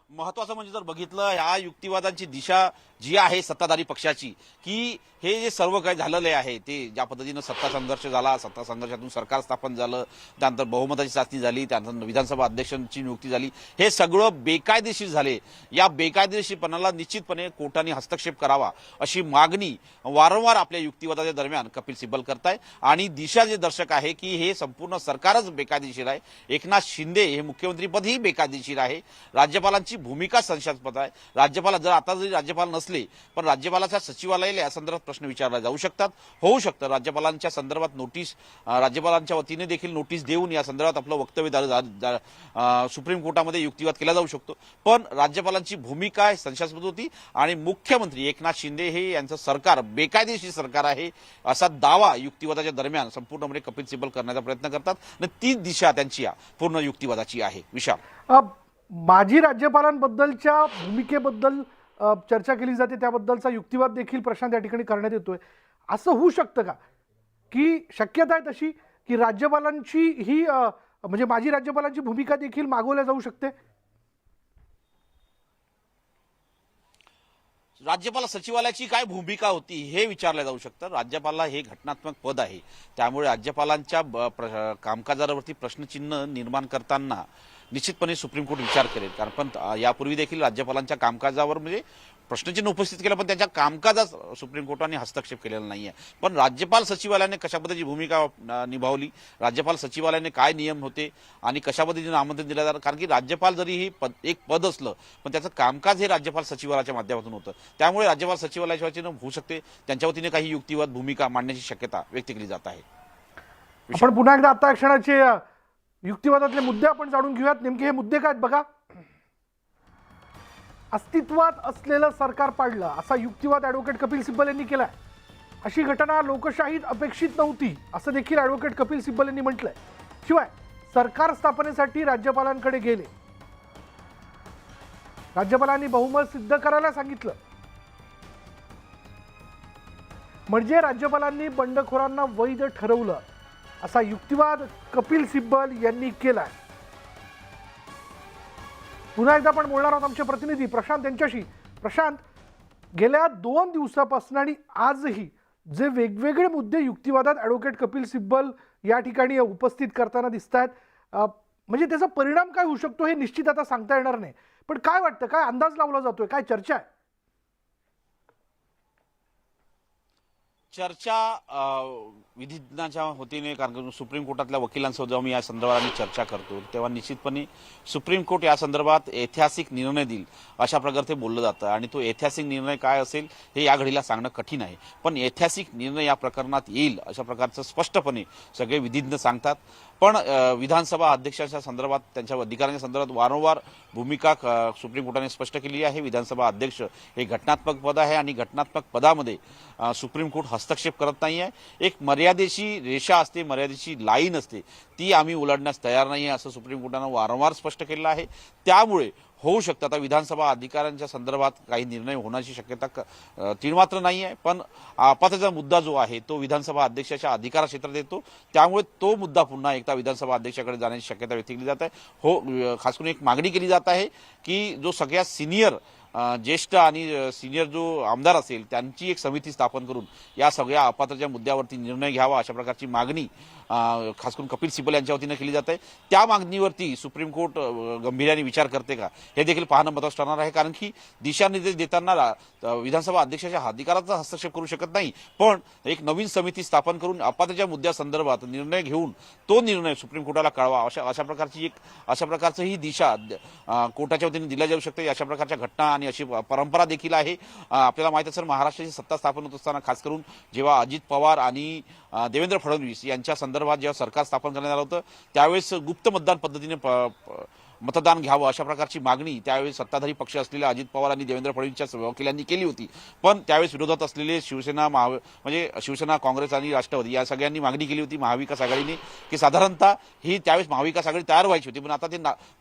महत्वाचं म्हणजे जर बघितलं ह्या युक्तिवादांची दिशा जी आहे सत्ताधारी पक्षाची, की हे जे सर्व काही झालेले आहे ते ज्या पद्धतीनं सत्ता संघर्ष झाला, सत्ता संघर्षातून सरकार स्थापन झालं, त्यानंतर बहुमताची चाचणी झाली, त्यानंतर विधानसभा अध्यक्षांची नियुक्ती झाली, हे सगळं बेकायदेशीर झाले. या बेकायदेशीरपणाला निश्चितपणे कोर्टाने हस्तक्षेप करावा अशी मागणी वारंवार आपल्या युक्तिवादाच्या दरम्यान कपिल सिब्बल करताय. आणि दिशा जे दर्शक आहे की हे संपूर्ण सरकारच बेकायदेशीर आहे, एकनाथ शिंदे हे मुख्यमंत्रीपदही बेकायदेशीर आहे, राज्यपालांची भूमिका संशयास्पद आहे. राज्यपाल जर आता जरी राज्यपाल नसले पण राज्यपालाच्या सचिवालयाला या संदर्भात प्रश्न विचारले जाऊ शकतात. होऊ शकतं राज्यपालांच्या संदर्भात नोटीस, राज्यपालांच्या वतीने देखील नोटीस देऊन या संदर्भात आपलं वक्तव्य सुप्रीम कोर्टामध्ये युक्तिवाद केला जाऊ शकतो. पण राज्यपालांची भूमिका संशयास्पद होती आणि मुख्यमंत्री एकनाथ शिंदे हे यांचं सरकार बेकायदेशीर सरकार आहे असा दावा युक्तिवादाच्या दरम्यान संपूर्णपणे कपिल सिब्बल करण्याचा प्रयत्न करतात आणि ती दिशा त्यांची पूर्ण युक्तिवादाची आहे. विशाल, माजी राज्यपालांबद्दलच्या भूमिकेबद्दल चर्चा केली जाते, त्याबद्दलचा युक्तिवाद देखील प्रशांत या ठिकाणी करण्यात येतोय. असं होऊ शकतं का की शक्यता आहे तशी की राज्यपालांची ही म्हणजे माजी राज्यपालांची भूमिका देखील मागवल्या जाऊ शकते? राज्यपाल सचिवालयाची काय भूमिका होती हे विचारलं जाऊ शकतं. राज्यपाल हे घटनात्मक पद आहे, त्यामुळे राज्यपालांच्या कामकाजावरती प्रश्नचिन्ह निर्माण करताना निश्चितपणे सुप्रीम कोर्ट विचार करेल. कारण पण यापूर्वी देखील राज्यपालांच्या कामकाजावर म्हणजे प्रश्नचिन्ह उपस्थित केलं, पण त्यांच्या कामकाजात सुप्रीम कोर्टाने हस्तक्षेप केलेला नाहीये. पण राज्यपाल सचिवालयाने कशा पद्धतीची भूमिका निभावली, राज्यपाल सचिवालयाने काय नियम होते आणि कशा पद्धतीने आमंत्रण दिलं जातं, कारण की राज्यपाल जरी ही एक पद असलं पण त्याचं कामकाज हे राज्यपाल सचिवालयाच्या माध्यमातून होतं. त्यामुळे राज्यपाल सचिवालयाच्या वतीनं होऊ शकते त्यांच्या वतीने काही युक्तिवाद भूमिका मांडण्याची शक्यता व्यक्त केली जात आहे. आपण पुन्हा एकदा आता क्षणाचे युक्तिवादातले मुद्दे आपण जाणून घेऊयात. नेमके हे मुद्दे काय बघा. अस्तित्वात असलेलं सरकार पाडलं असा युक्तिवाद ॲडव्होकेट कपिल सिब्बल यांनी केलाय. अशी घटना लोकशाहीत अपेक्षित नव्हती असं देखील ॲडव्होकेट कपिल सिब्बल यांनी म्हटलंय. शिवाय सरकार स्थापनेसाठी राज्यपालांकडे गेले, राज्यपालांनी बहुमत सिद्ध करायला सांगितलं, म्हणजे राज्यपालांनी बंडखोरांना वैध ठरवलं असा युक्तिवाद कपिल सिब्बल यांनी केलाय. पुन्हा एकदा आपण बोलणार आहोत आमचे प्रतिनिधी प्रशांत यांच्याशी. प्रशांत, गेल्या 2 दिवसापासून आणि आजही जे वेगवेगळे मुद्दे युक्तिवादात ॲडव्होकेट कपिल सिब्बल या ठिकाणी उपस्थित करताना दिसत आहेत, म्हणजे त्याचा परिणाम काय होऊ शकतो हे निश्चित आता सांगता येणार नाही, पण काय वाटतं, काय अंदाज लावला जातोय, काय चर्चा आहे? चर्चा विधिज्ञाच्या वतीने, कारण सुप्रीम कोर्टातल्या वकिलांसोबत जेव्हा मी या संदर्भात आम्ही चर्चा करतो तेव्हा निश्चितपणे सुप्रीम कोर्ट या संदर्भात ऐतिहासिक निर्णय देईल अशा प्रकारे ते बोललं जातं. आणि तो ऐतिहासिक निर्णय काय असेल हे या घडीला सांगणं कठीण आहे, पण ऐतिहासिक निर्णय या प्रकरणात येईल अशा प्रकारचं स्पष्टपणे सगळे विधिज्ञ सांगतात. पण विधानसभा अध्यक्षांच्या संदर्भात, त्यांच्या अधिकारांच्या संदर्भात वारंवार भूमिका सुप्रीम कोर्टाने स्पष्ट केली आहे. विधानसभा अध्यक्ष हे घटनात्मक पद आहे आणि घटनात्मक पदामध्ये सुप्रीम कोर्ट हस्तक्षेप करत नाही आहे. एक मर्यादेची रेषा असते, मर्यादेची लाईन असते, ती आम्ही उलटण्यास तयार नाही आहे असं सुप्रीम कोर्टानं वारंवार स्पष्ट केलेलं आहे. त्यामुळे होऊ शकतं आता विधानसभा अधिकाऱ्यांच्या संदर्भात काही निर्णय होण्याची शक्यता तीळमात्र नाही आहे. पण आपातचा मुद्दा जो आहे तो विधानसभा अध्यक्षाच्या अधिकार क्षेत्रात येतो, त्यामुळे तो मुद्दा पुन्हा एकदा विधानसभा अध्यक्षाकडे जाण्याची शक्यता व्यक्त केली जात आहे. खास करून एक मागणी केली जात आहे की जो सगळ्यात सिनियर ज्येष्ठ आणि सिनियर जो आमदार असेल त्यांची एक समिती स्थापन करून या सगळ्या अपात्रतेच्या मुद्द्यावरती निर्णय घ्यावा अशा प्रकारची मागणी खास करून कपिल सिब्बल यांच्या वतीनं केली जाते. त्या मागणीवरती सुप्रीम कोर्ट गांभीर्याने विचार करते का हे देखील पाहणं महत्त्वाचं ठरणार आहे. कारण की दिशानिर्देश देताना विधानसभा अध्यक्षाच्या अधिकाराचा हस्तक्षेप करू शकत नाही, पण एक नवीन समिती स्थापन करून अपात्रतेच्या मुद्द्यासंदर्भात निर्णय घेऊन तो निर्णय सुप्रीम कोर्टाला कळवा अशा प्रकारची ही दिशा कोर्टाच्या वतीने दिल्या जाऊ शकते. अशा प्रकारच्या घटना आणि अशी परंपरा देखील आहे. आपल्याला माहिती असेल महाराष्ट्राची सत्ता स्थापन होत असताना खास करून जेव्हा अजित पवार आणि देवेंद्र फडणवीस यांच्या संदर्भात जेव्हा सरकार स्थापन करण्यात आलं होतं त्यावेळेस गुप्त मतदान पद्धतीने मतदान घ्यावं अशा प्रकारची मागणी त्यावेळेस सत्ताधारी पक्ष असलेल्या अजित पवार आणि देवेंद्र फडणवीसच्या वकिलांनी केली होती. पण त्यावेळेस विरोधात असलेले शिवसेना काँग्रेस आणि राष्ट्रवादी या सगळ्यांनी मागणी केली होती महाविकास आघाडीने की साधारणतः ही त्यावेळेस महाविकास आघाडी तयार व्हायची होती. पण आता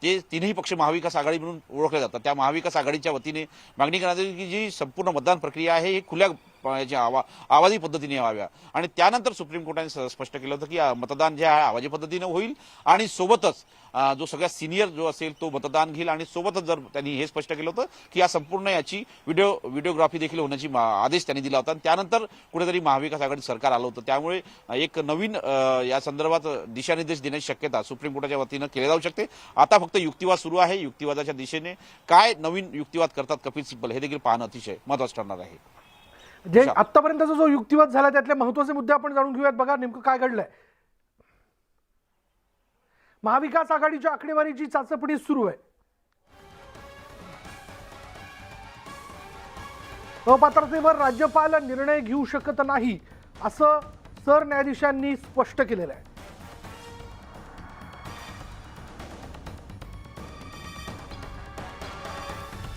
ते तिन्ही पक्ष महाविकास आघाडी म्हणून ओळखले जातात. त्या महाविकास आघाडीच्या वतीने मागणी करण्यात आली की जी संपूर्ण मतदान प्रक्रिया आहे ही खुल्या आवाजी पद्धतीने व्हाव्या आणि त्यानंतर सुप्रीम कोर्टाने स्पष्ट केलं होतं की मतदान जे आहे आवाजी पद्धतीने होईल आणि सोबतच जो सगळ्यात सिनियर जो असेल तो मतदान घेईल आणि सोबतच जर त्यांनी हे स्पष्ट केलं होतं की या संपूर्ण याची व्हिडिओग्राफी देखील होण्याची आदेश त्यांनी दिला होता आणि त्यानंतर कुठेतरी महाविकास आघाडी सरकार आलं होतं. त्यामुळे एक नवीन या संदर्भात दिशानिर्देश देण्याची शक्यता सुप्रीम कोर्टाच्या वतीनं केली जाऊ शकते. आता फक्त युक्तिवाद सुरू आहे. युक्तिवादाच्या दिशेने काय नवीन युक्तिवाद करतात कपिल सिब्बल हे देखील पाहणं अतिशय महत्त्वाचं ठरणार आहे. जे आतापर्यंतचा जो युक्तिवाद झाला त्यातले महत्त्वाचे मुद्दे आपण जाणून घेऊयात. बघा नेमकं काय घडलंय. महाविकास आघाडीच्या आकडेवारीची चाचपणी सुरू आहे. अपात्रतेवर राज्यपाल निर्णय घेऊ शकत नाही असं सरन्यायाधीशांनी स्पष्ट केलेलं आहे.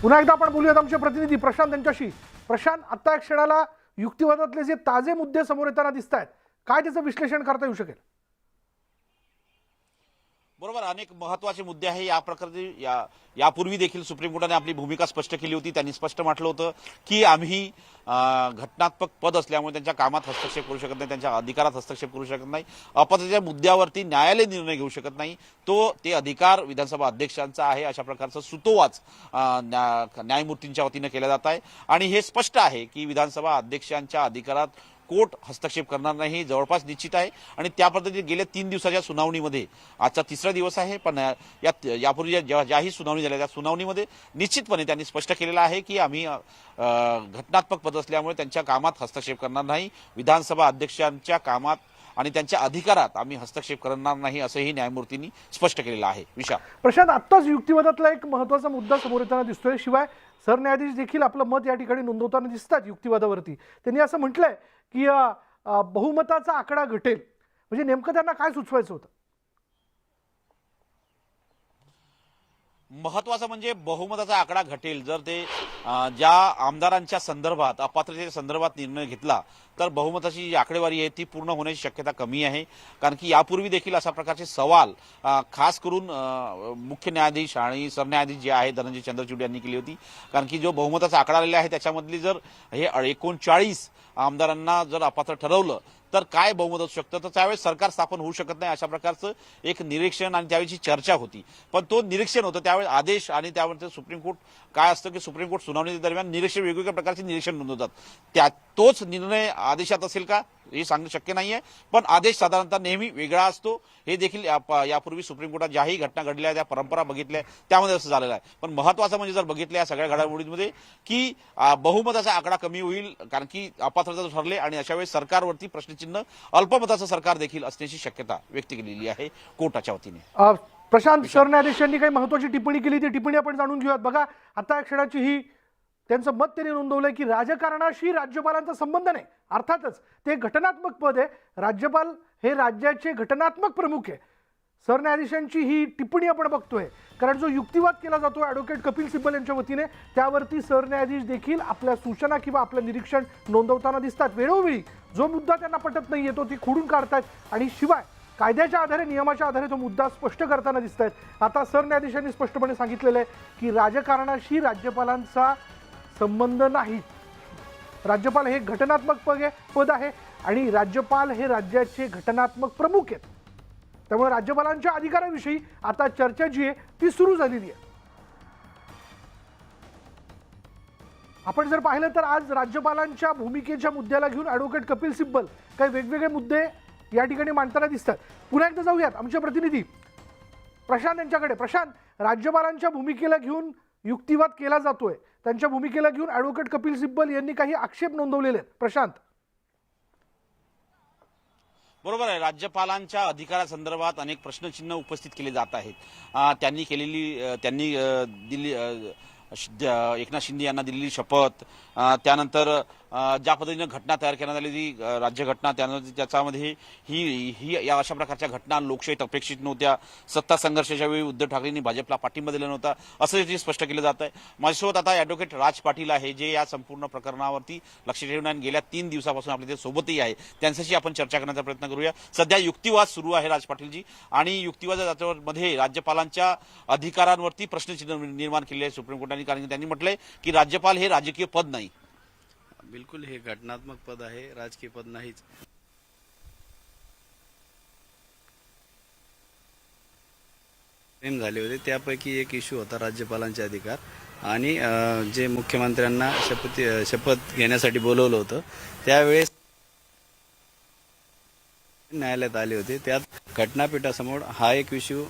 पुन्हा एकदा आपण बोलूयात आमचे प्रतिनिधी प्रशांत यांच्याशी. प्रशांत, आता एक क्षणाला युक्तिवादातले जे ताजे मुद्दे समोर येताना दिसत आहेत, काय त्याचं विश्लेषण करता येऊ शकेल? बरोबर, अनेक महत्वाचे मुद्दे आहे या प्रकरणी. यापूर्वी देखील सुप्रीम कोर्टाने आपली भूमिका स्पष्ट केली होती. त्यांनी स्पष्ट म्हटलं होतं की आम्ही घटनात्मक पद असल्यामुळे त्यांच्या कामात हस्तक्षेप करू शकत नाही, त्यांच्या अधिकारात हस्तक्षेप करू शकत नाही. अपात्रतेच्या मुद्द्यावरती न्यायालय निर्णय घेऊ शकत नाही, ते अधिकार विधानसभा अध्यक्षांचा आहे. अशा प्रकारचा सुतोवाच न्यायमूर्तींच्या वतीनं केला जात आहे आणि हे स्पष्ट आहे की विधानसभा अध्यक्षांच्या अधिकारात कोर्ट हस्तक्षेप करणार नाही जवळपास निश्चित आहे. आणि त्या पद्धतीने गेल्या 3 दिवसाच्या सुनावणीमध्ये आजचा 3रा दिवस आहे, पण यापूर्वी ज्याही सुनावणी झाल्या त्या सुनावणीमध्ये निश्चितपणे त्यांनी स्पष्ट केलेलं आहे की आम्ही घटनात्मक पद असल्यामुळे त्यांच्या कामात हस्तक्षेप करणार नाही, विधानसभा अध्यक्षांच्या कामात आणि त्यांच्या अधिकारात आम्ही हस्तक्षेप करणार नाही असंही न्यायमूर्तींनी स्पष्ट केलेलं आहे. विशाल. प्रशांत, आत्ताच युक्तिवादातला एक महत्त्वाचा मुद्दा समोर येताना दिसतोय. शिवाय सरन्यायाधीश देखील आपलं मत या ठिकाणी नोंदवताना दिसतात युक्तिवादावरती. त्यांनी असं म्हटलंय की बहुमताचा आकडा घटेल. म्हणजे नेमकं त्यांना काय सुचवायचं होतं? महत्वाचं म्हणजे बहुमताचा आकडा घटेल जर ते ज्या आमदारांच्या संदर्भात अपात्रतेच्या संदर्भात निर्णय घेतला तर बहुमताची जी आकडेवारी आहे ती पूर्ण होण्याची शक्यता कमी आहे. कारण की यापूर्वी देखील अशा प्रकारचे सवाल खास करून मुख्य न्यायाधीश आणि सरन्यायाधीश जे आहे धनंजय चंद्रचूड यांनी केली होती. कारण की जो बहुमताचा आकडा आलेला आहे त्याच्यामधली जर हे 39 आमदारांना जर अपात्र ठरवलं तर काय बहुमत असू शकतं, तर त्यावेळेस सरकार स्थापन होऊ शकत नाही अशा प्रकारचं एक निरीक्षण आणि त्यावेळेची चर्चा होती. पण तो निरीक्षण होतं त्यावेळेस आदेश आणि त्यावर सुप्रीम कोर्ट काय असतं की सुप्रीम कोर्ट सुनावणी दरम्यान निरीक्षण वेगवेगळ्या प्रकारचे निरीक्षण नोंदवतात. तोच निर्णय आदेशात असेल का हे सांगणं शक्य नाहीये, पण आदेश साधारणतः नेहमी वेगळा असतो. हे देखील यापूर्वी सुप्रीम कोर्टात ज्याही घटना घडल्या त्या परंपरा बघितल्या त्यामध्ये असं झालेलं आहे. पण महत्वाचं म्हणजे जर बघितलं या सगळ्या घडामोडींमध्ये की बहुमताचा आकडा कमी होईल कारण की अपात्रता ठरले आणि अशा वेळी सरकारवरती प्रश्नचिन्ह अल्पमताचं सरकार देखील असण्याची शक्यता व्यक्त केलेली आहे कोर्टाच्या वतीने. प्रशांत, सरन्यायाधीशांनी काही महत्वाची टिप्पणी केली, ती टिप्पणी आपण जाणून घेऊयात. बघा, आता क्षणाची ही त्यांचं मत त्यांनी नोंदवलंय की राजकारणाशी राज्यपालांचा संबंध नाही. अर्थातच ते घटनात्मक पद आहे, राज्यपाल हे राज्याचे घटनात्मक प्रमुख आहे. सरन्यायाधीशांची ही टिप्पणी आपण बघतोय कारण जो युक्तिवाद केला जातो ॲडव्होकेट कपिल सिब्बल यांच्या वतीने त्यावरती सरन्यायाधीश देखील आपल्या सूचना किंवा आपलं निरीक्षण नोंदवताना दिसतात. वेळोवेळी जो मुद्दा त्यांना पटत नाही येतो ती खोडून काढतात आणि शिवाय कायद्याच्या आधारे नियमाच्या आधारे तो मुद्दा स्पष्ट करताना दिसत आहेत. आता सरन्यायाधीशांनी स्पष्टपणे सांगितलेलं आहे की राजकारणाशी राज्यपालांचा संबंध नाही. राज्यपाल हे घटनात्मक पद आहे आणि राज्यपाल हे राज्याचे घटनात्मक प्रमुख आहेत. त्यामुळे राज्यपालांच्या अधिकाराविषयी आता चर्चा जी आहे ती सुरू झालेली आहे. आपण जर पाहिलं तर आज राज्यपालांच्या भूमिकेच्या मुद्द्याला घेऊन ॲडव्होकेट कपिल सिब्बल काही वेगवेगळे मुद्दे या ठिकाणी मांडताना दिसतात. पुन्हा एकदा जाऊयात आमचे प्रतिनिधी प्रशांत यांच्याकडे. प्रशांत, राज्यपालांच्या भूमिकेला घेऊन युक्तिवाद केला जातोय, त्यांच्या भूमिकेला घेऊन ॲडव्होकेट कपिल सिब्बल यांनी काही आक्षेप नोंदवलेले आहेत. प्रशांत, बरोबर आहे. राज्यपालांच्या अधिकारासंदर्भात अनेक प्रश्नचिन्ह उपस्थित केले जात आहेत. त्यांनी दिल्ली एकनाथ शिंदे यांना दिलेली शपथ, त्यानंतर ज्या पद्धतीनं घटना तयार करण्यात आलेली राज्यघटना, त्यानंतर त्याच्यामध्ये ही या अशा प्रकारच्या घटना लोकशाहीत अपेक्षित नव्हत्या, सत्ता संघर्षाच्या वेळी उद्धव ठाकरेंनी भाजपला पाठिंबा दिला नव्हता, असं ते स्पष्ट केलं जात आहे. माझ्यासोबत आता ॲडव्होकेट राज पाटील आहे, जे या संपूर्ण प्रकरणावरती लक्ष ठेवून आणि गेल्या 3 दिवसापासून आपल्या सोबतही आहे. त्यांच्याशी आपण चर्चा करण्याचा प्रयत्न करूया. सध्या युक्तिवाद सुरू आहे राज पाटीलजी, आणि युक्तिवादामध्ये राज्यपालांच्या अधिकारांवरती प्रश्नचिन्ह निर्माण केले आहे सुप्रीम कोर्टाने, कारण त्यांनी म्हटलंय की राज्यपाल हे राजकीय पद नाही. बिलकुल हे घटनात्मक पद आहे, राजकीय पद नाहीच. झाले होते त्यापैकी एक इश्यू होता राज्यपालांचे अधिकार, आणि जे मुख्यमंत्र्यांना शपथ घेण्यासाठी बोलवलं होतं त्यावेळेस न्यायालयात आले होते. त्यात घटनापीठासमोर हा एक इश्यू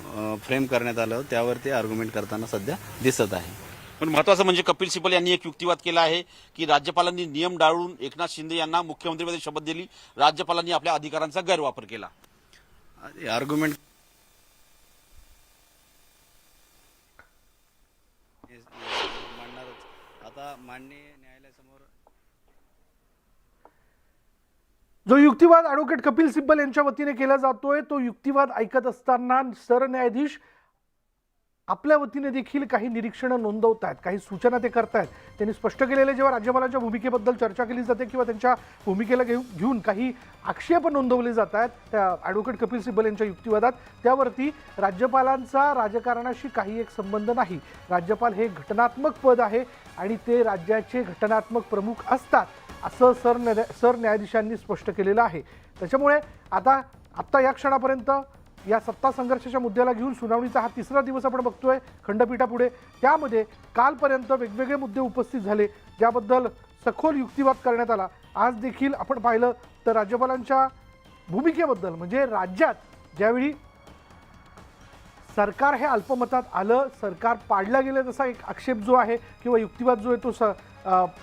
फ्रेम करण्यात आला होता, त्यावरती आर्ग्युमेंट करताना सध्या दिसत आहे. पण महत्वाचं म्हणजे कपिल सिब्बल यांनी एक युक्तिवाद केला आहे की राज्यपालांनी नियम डाळून एकनाथ शिंदे यांना मुख्यमंत्रीपदी शपथ दिली, राज्यपालांनी आपल्या अधिकारांचा गैरवापर केला. आर्ग्युमेंट मांडणारच आता माननीय न्यायालयासमोर. जो युक्तिवाद ॲडव्होकेट कपिल सिब्बल यांच्या वतीने केला जातोय, तो युक्तिवाद ऐकत असताना सरन्यायाधीश आपल्या वतीने देखील काही निरीक्षणं नोंदवत आहेत, काही सूचना ते करतायत. त्यांनी स्पष्ट केलेले, जेव्हा राज्यपालांच्या भूमिकेबद्दल चर्चा केली जाते किंवा त्यांच्या भूमिकेला घेऊन काही आक्षेप नोंदवले जात आहेत त्या ॲडव्होकेट कपिल सिब्बल यांच्या युक्तिवादात, त्यावरती राज्यपालांचा राजकारणाशी काही एक संबंध नाही. राज्यपाल हे घटनात्मक पद आहे आणि ते राज्याचे घटनात्मक प्रमुख असतात, असं सरन्यायाधीशांनी स्पष्ट केलेलं आहे. त्याच्यामुळे आत्ता या क्षणापर्यंत या सत्ता संघर्षाच्या मुद्द्याला घेऊन सुनावणीचा हा 3रा दिवस आपण बघतोय खंडपीठापुढे. त्यामध्ये कालपर्यंत वेगवेगळे मुद्दे उपस्थित झाले, ज्याबद्दल सखोल युक्तिवाद करण्यात आला. आज देखील आपण पाहिलं तर राज्यपालांच्या भूमिकेबद्दल, म्हणजे राज्यात ज्यावेळी सरकार हे अल्पमतात आलं, सरकार पाडलं गेलं, तसा एक आक्षेप जो आहे किंवा युक्तिवाद जो आहे तो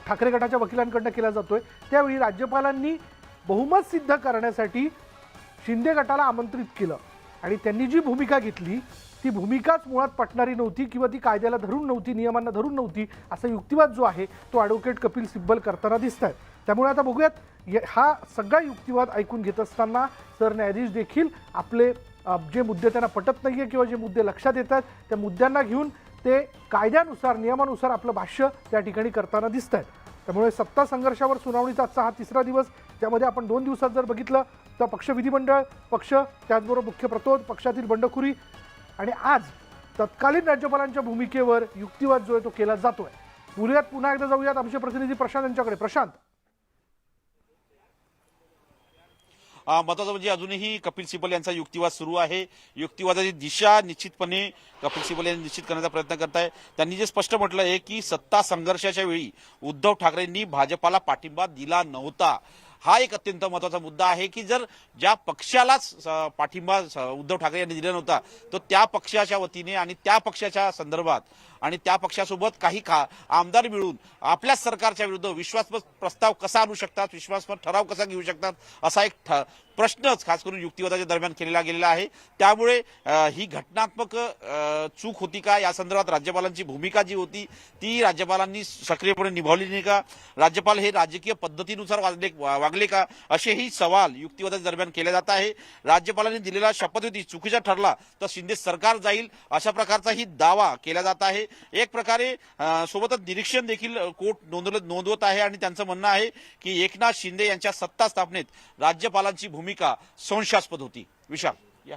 ठाकरे गटाच्या वकिलांकडनं केला जातोय, त्यावेळी राज्यपालांनी बहुमत सिद्ध करण्यासाठी शिंदे गटाला आमंत्रित केलं आणि त्यांनी जी भूमिका घेतली ती भूमिकाच मुळात पटणारी नव्हती किंवा ती कायद्याला धरून नव्हती, नियमांना धरून नव्हती, असा युक्तिवाद जो आहे तो ॲडव्होकेट कपिल सिब्बल करताना दिसत आहेत. त्यामुळे आता बघूयात हा सगळा युक्तिवाद ऐकून घेत असताना सरन्यायाधीश देखील आपले जे मुद्दे त्यांना पटत नाही आहे किंवा जे मुद्दे लक्षात येतात त्या मुद्द्यांना घेऊन ते कायद्यानुसार, नियमानुसार आपलं भाष्य त्या ठिकाणी करताना दिसत आहेत. त्यामुळे सत्ता संघर्षावर सुनावणीचा आजचा हा 3रा दिवस, ज्यामध्ये आपण 2 दिवसात जर बघितलं तर पक्ष विधिमंडळ पक्ष, त्याचबरोबर मुख्य प्रतोद, पक्षातील बंडखोरी आणि आज तत्कालीन राज्यपालांच्या भूमिकेवर युक्तिवाद जो आहे तो केला जातोय. बोलूयात, पुन्हा एकदा जाऊयात आमचे प्रतिनिधी प्रशांत यांच्याकडे. प्रशांत, महत्वाचं म्हणजे अजूनही कपिल सिब्बल यांचा युक्तिवाद सुरू आहे. युक्तिवादाची दिशा निश्चितपणे कपिल सिब्बल यांनी निश्चित करण्याचा प्रयत्न करताय. त्यांनी जे स्पष्ट म्हटलं आहे की सत्ता संघर्षाच्या वेळी उद्धव ठाकरेंनी भाजपाला पाठिंबा दिला नव्हता. हा एक अत्यंत महत्वाचा मुद्दा आहे की जर ज्या पक्षालाच पाठिंबा उद्धव ठाकरे यांनी दिला नव्हता, तो त्या पक्षाच्या वतीने आणि त्या पक्षाच्या संदर्भात आणि त्या पक्षासोबत काही आमदार मिळून आपल्या सरकारच्या विरुद्ध विश्वासमत प्रस्ताव कसा आणू शकतात, विश्वासमत ठराव कसा घेऊ शकतात, असा एक प्रश्नच खास करून युक्तिवादाच्या दरम्यान केलेला गेलेला आहे. त्यामुळे ही घटनात्मक चूक होती का, या संदर्भात राज्यपालांची भूमिका जी होती ती राज्यपालांनी सक्रियपणे निभावली नाही का, राज्यपाल हे राजकीय पद्धतीनुसार वागले का, असेही सवाल युक्तिवादाच्या दरम्यान केले जात आहे. राज्यपालांनी दिलेला शपथविधी चुकीचा ठरला तर शिंदे सरकार जाईल, अशा प्रकारचाही दावा केला जात आहे. एक प्रकारे सोबतच निरीक्षण देखील कोर्ट नोंदवत आहे आणि त्यांचं म्हणणं आहे की एकनाथ शिंदे यांच्या सत्ता स्थापनेत राज्यपालांची भूमिका संशयास्पद होती. विशाल, या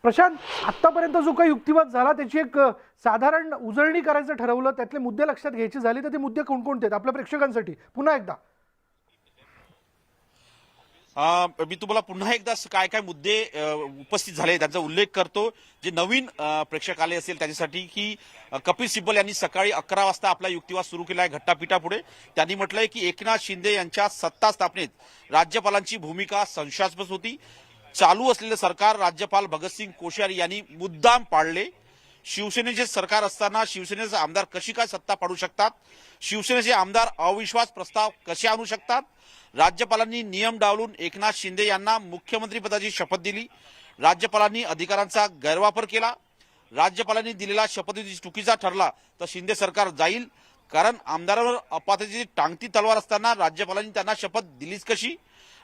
प्रशांत, आतापर्यंत जो काही युक्तिवाद झाला त्याची एक साधारण उजळणी करायचं ठरवलं, त्यातले मुद्दे लक्षात घ्यायचे झाले तर ते मुद्दे कोणकोणते आहेत आपल्या प्रेक्षकांसाठी पुन्हा एकदा? मी तुम्हाला पुन्हा एकदा काय काय मुद्दे उपस्थित झाले त्यांचा उल्लेख करतो. जे नवीन प्रेक्षकालय असेल त्याच्यासाठी की कपिल सिब्बल यांनी सकाळी 11 वाजता आपला युक्तिवाद सुरू केला आहे घटनापीठापुढे. त्यांनी म्हटलंय की एकनाथ शिंदे यांच्या सत्ता स्थापनेत राज्यपालांची भूमिका संशयास्पद होती. चालू असलेलं सरकार राज्यपाल भगतसिंग कोश्यारी यांनी मुद्दाम पाडले. शिवसेनेचे सरकार असताना शिवसेनेचे आमदार कशी काय सत्ता पाडू शकतात? शिवसेनेचे आमदार अविश्वास प्रस्ताव कसे आणू शकतात? राज्यपालांनी नियम डावलून एकनाथ शिंदे यांना मुख्यमंत्रीपदाची शपथ दिली. राज्यपालांनी अधिकारांचा गैरवापर केला. राज्यपालांनी दिलेला शपथविधी चुकीचा ठरला तर शिंदे सरकार जाईल. कारण आमदारांवर अपात्रतेची टांगती तलवार असताना राज्यपालांनी त्यांना शपथ दिलीच कशी?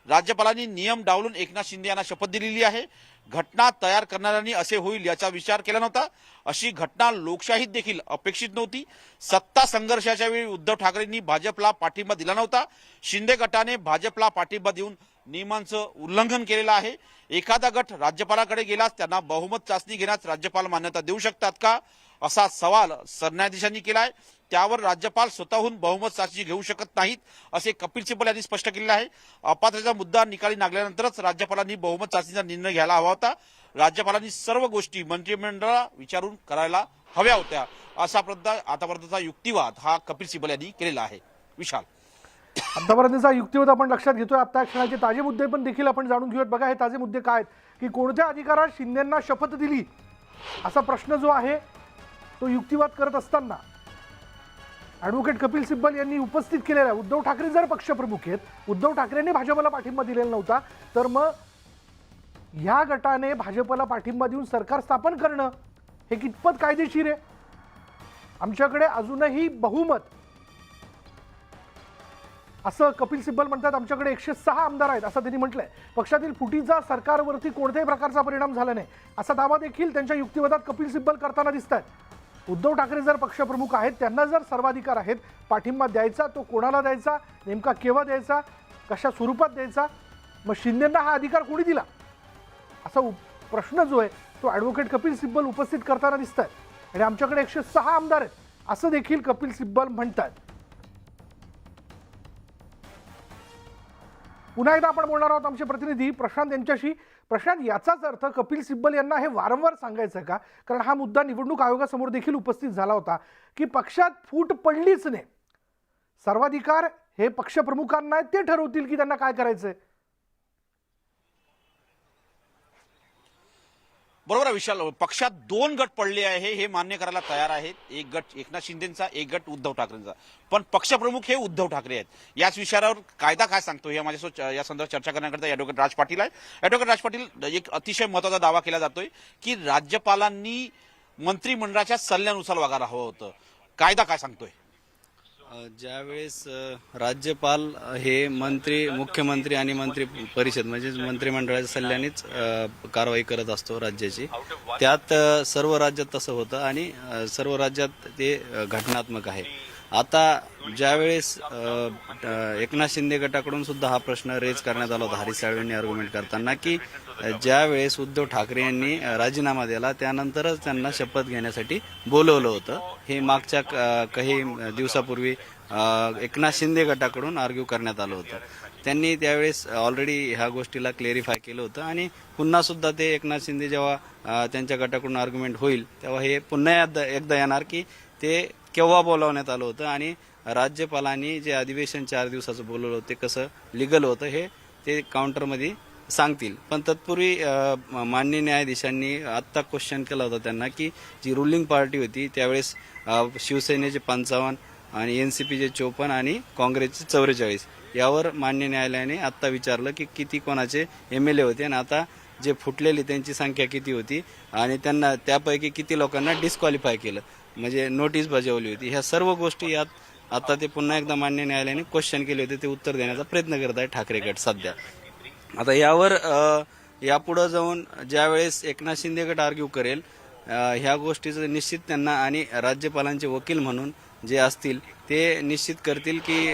राज्यपालांनी नियम डावलून एकनाथ शिंदे यांना शपथ दिलेली आहे. घटना तयार करणाऱ्यांनी असे होईल याचा विचार केला नव्हता. अशी घटना लोकशाहीत देखील अपेक्षित नव्हती. सत्ता संघर्षाच्या वेळी उद्धव ठाकरेंनी भाजपला पाठिंबा दिला नव्हता. शिंदे गटाने भाजपला पाठिंबा देऊन नियमांचं उल्लंघन केलेलं आहे. एखादा गट राज्यपालाकडे गेल्यास त्यांना बहुमत चाचणी घेण्यास राज्यपाल मान्यता देऊ शकतात का असा सवाल सरन्यायाधीशांनी केलाय. त्यावर राज्यपाल स्वतःहून बहुमत चाचणी घेऊ शकत नाहीत असे कपिल सिब्बल यांनी स्पष्ट केलेलं आहे. अपात्रतेचा मुद्दा निकाली लागल्यानंतरच राज्यपालांनी बहुमत चाचणीचा निर्णय घ्यायला हवा होता. राज्यपालांनी सर्व गोष्टी मंत्रिमंडळाला विचारून करायला हव्या होत्या असा आतापर्यंतचा युक्तिवाद हा कपिल सिब्बल यांनी केलेला आहे. विशाल, आतापर्यंतचा युक्तिवाद आपण लक्षात घेतोय. आता क्षणाचे ताजे मुद्दे पण देखील आपण जाणून घेऊयात. बघा, हे ताजे मुद्दे काय आहेत की कोणत्या अधिकारात शिंदेंना शपथ दिली असा प्रश्न जो आहे तो युक्तिवाद करत असताना ॲडव्होकेट कपिल सिब्बल यांनी उपस्थित केलेला आहे. उद्धव ठाकरे जर पक्षप्रमुख आहेत, उद्धव ठाकरेंनी भाजपला पाठिंबा दिलेला नव्हता, तर मग ह्या गटाने भाजपला पाठिंबा देऊन सरकार स्थापन करणं हे कितपत कायदेशीर आहे? आमच्याकडे अजूनही बहुमत असं कपिल सिब्बल म्हणतात. आमच्याकडे 106 आमदार आहेत असं त्यांनी म्हटलंय. पक्षातील फुटीचा सरकारवरती कोणत्याही प्रकारचा परिणाम झाला नाही असा दावा देखील त्यांच्या युक्तिवादात कपिल सिब्बल करताना दिसत आहेत. उद्धव ठाकरे जर पक्षप्रमुख आहेत, त्यांना जर सर्वाधिकार आहेत, पाठिंबा द्यायचा तो कोणाला द्यायचा, नेमका केव्हा द्यायचा, कशा स्वरूपात द्यायचा, मग शिंदेंना हा अधिकार कोणी दिला असा प्रश्न जो आहे तो ॲडव्होकेट कपिल सिब्बल उपस्थित करताना दिसत आहेत. आणि आमच्याकडे 106 आमदार आहेत असं देखील कपिल सिब्बल म्हणतात. पुन्हा एकदा आपण बोलणार आहोत आमचे प्रतिनिधी प्रशांत यांच्याशी. प्रशांत, याचाच अर्थ कपिल सिब्बल यांना हे वारंवार सांगायचं का? कारण हा मुद्दा निवडणूक आयोगासमोर देखील उपस्थित झाला होता की पक्षात फूट पडलीच नाही, सर्वाधिकार हे पक्षप्रमुखांना आहेत, ते ठरवतील की त्यांना काय करायचंय. बरोबर आहे विशाल. पक्षात 2 गट पडले आहे हे मान्य करायला तयार आहेत. एक गट एकनाथ शिंदेचा, एक गट उद्धव ठाकरेंचा. पण पक्षप्रमुख हे उद्धव ठाकरे आहेत. याच विषयावर कायदा काय सांगतो हे माझ्यासोबत या संदर्भात चर्चा करण्याकरता ॲडव्होकेट राज पाटील आहे. ॲडव्होकेट राज पाटील, एक अतिशय महत्वाचा दावा केला जातोय की राज्यपालांनी मंत्रिमंडळाच्या सल्ल्यानुसार वागायला हवं होतं. कायदा काय सांगतोय? ज्यावेळेस राज्यपाल हे मुख्यमंत्री आणि मंत्री परिषद म्हणजे मंत्रिमंडळाच्या सल्ल्यानेच कारवाई करत असतो राज्याची. त्यात सर्व राज्यात तसं होतं आणि सर्व राज्यात ते घटनात्मक आहे. आता ज्यावेळेस एकनाथ शिंदे गटाकडून सुद्धा हा प्रश्न रेज करण्यात आला होता हरीश साळवेंनी आर्ग्युमेंट करताना की ज्यावेळेस उद्धव ठाकरे यांनी राजीनामा दिला त्यानंतरच त्यांना शपथ घेण्यासाठी बोलवलं होतं. हे मागच्या काही दिवसापूर्वी एकनाथ शिंदे गटाकडून आर्ग्यू करण्यात आलं होतं. त्यांनी त्यावेळेस ऑलरेडी ह्या गोष्टीला क्लेरिफाय केलं होतं आणि पुन्हा सुद्धा ते एकनाथ शिंदे जेव्हा त्यांच्या गटाकडून आर्ग्युमेंट होईल तेव्हा हे पुन्हा एकदा येणार की ते केव्हा बोलावण्यात आलं होतं आणि राज्यपालांनी जे अधिवेशन 4 दिवसाचं बोलवलं होतं ते कसं लिगल होतं हे ते काउंटरमध्ये सांगतील. पण तत्पूर्वी माननीय न्यायाधीशांनी आत्ता क्वेश्चन केला होता त्यांना की जी रुलिंग पार्टी होती त्यावेळेस शिवसेनेचे 55 आणि एनसीपीचे 54 आणि काँग्रेसचे 44 यावर मान्य न्यायालयाने आत्ता विचारलं की किती कोणाचे MLA होते आणि आता जे फुटलेली त्यांची संख्या किती होती आणि त्यांना त्यापैकी किती लोकांना डिस्क्वालिफाय केलं म्हणजे नोटीस बजावली होती. ह्या सर्व गोष्टी यात आता ते पुन्हा एकदा मान्य न्यायालयाने क्वेश्चन केले होते ते उत्तर देण्याचा प्रयत्न करत आहे ठाकरे गट सध्या. आता यावर यापुढे जाऊन ज्यावेळेस एकनाथ शिंदे गट आर्ग्यू करेल ह्या गोष्टीचं निश्चित त्यांना आणि राज्यपालांचे वकील म्हणून जे असतील ते निश्चित करतील की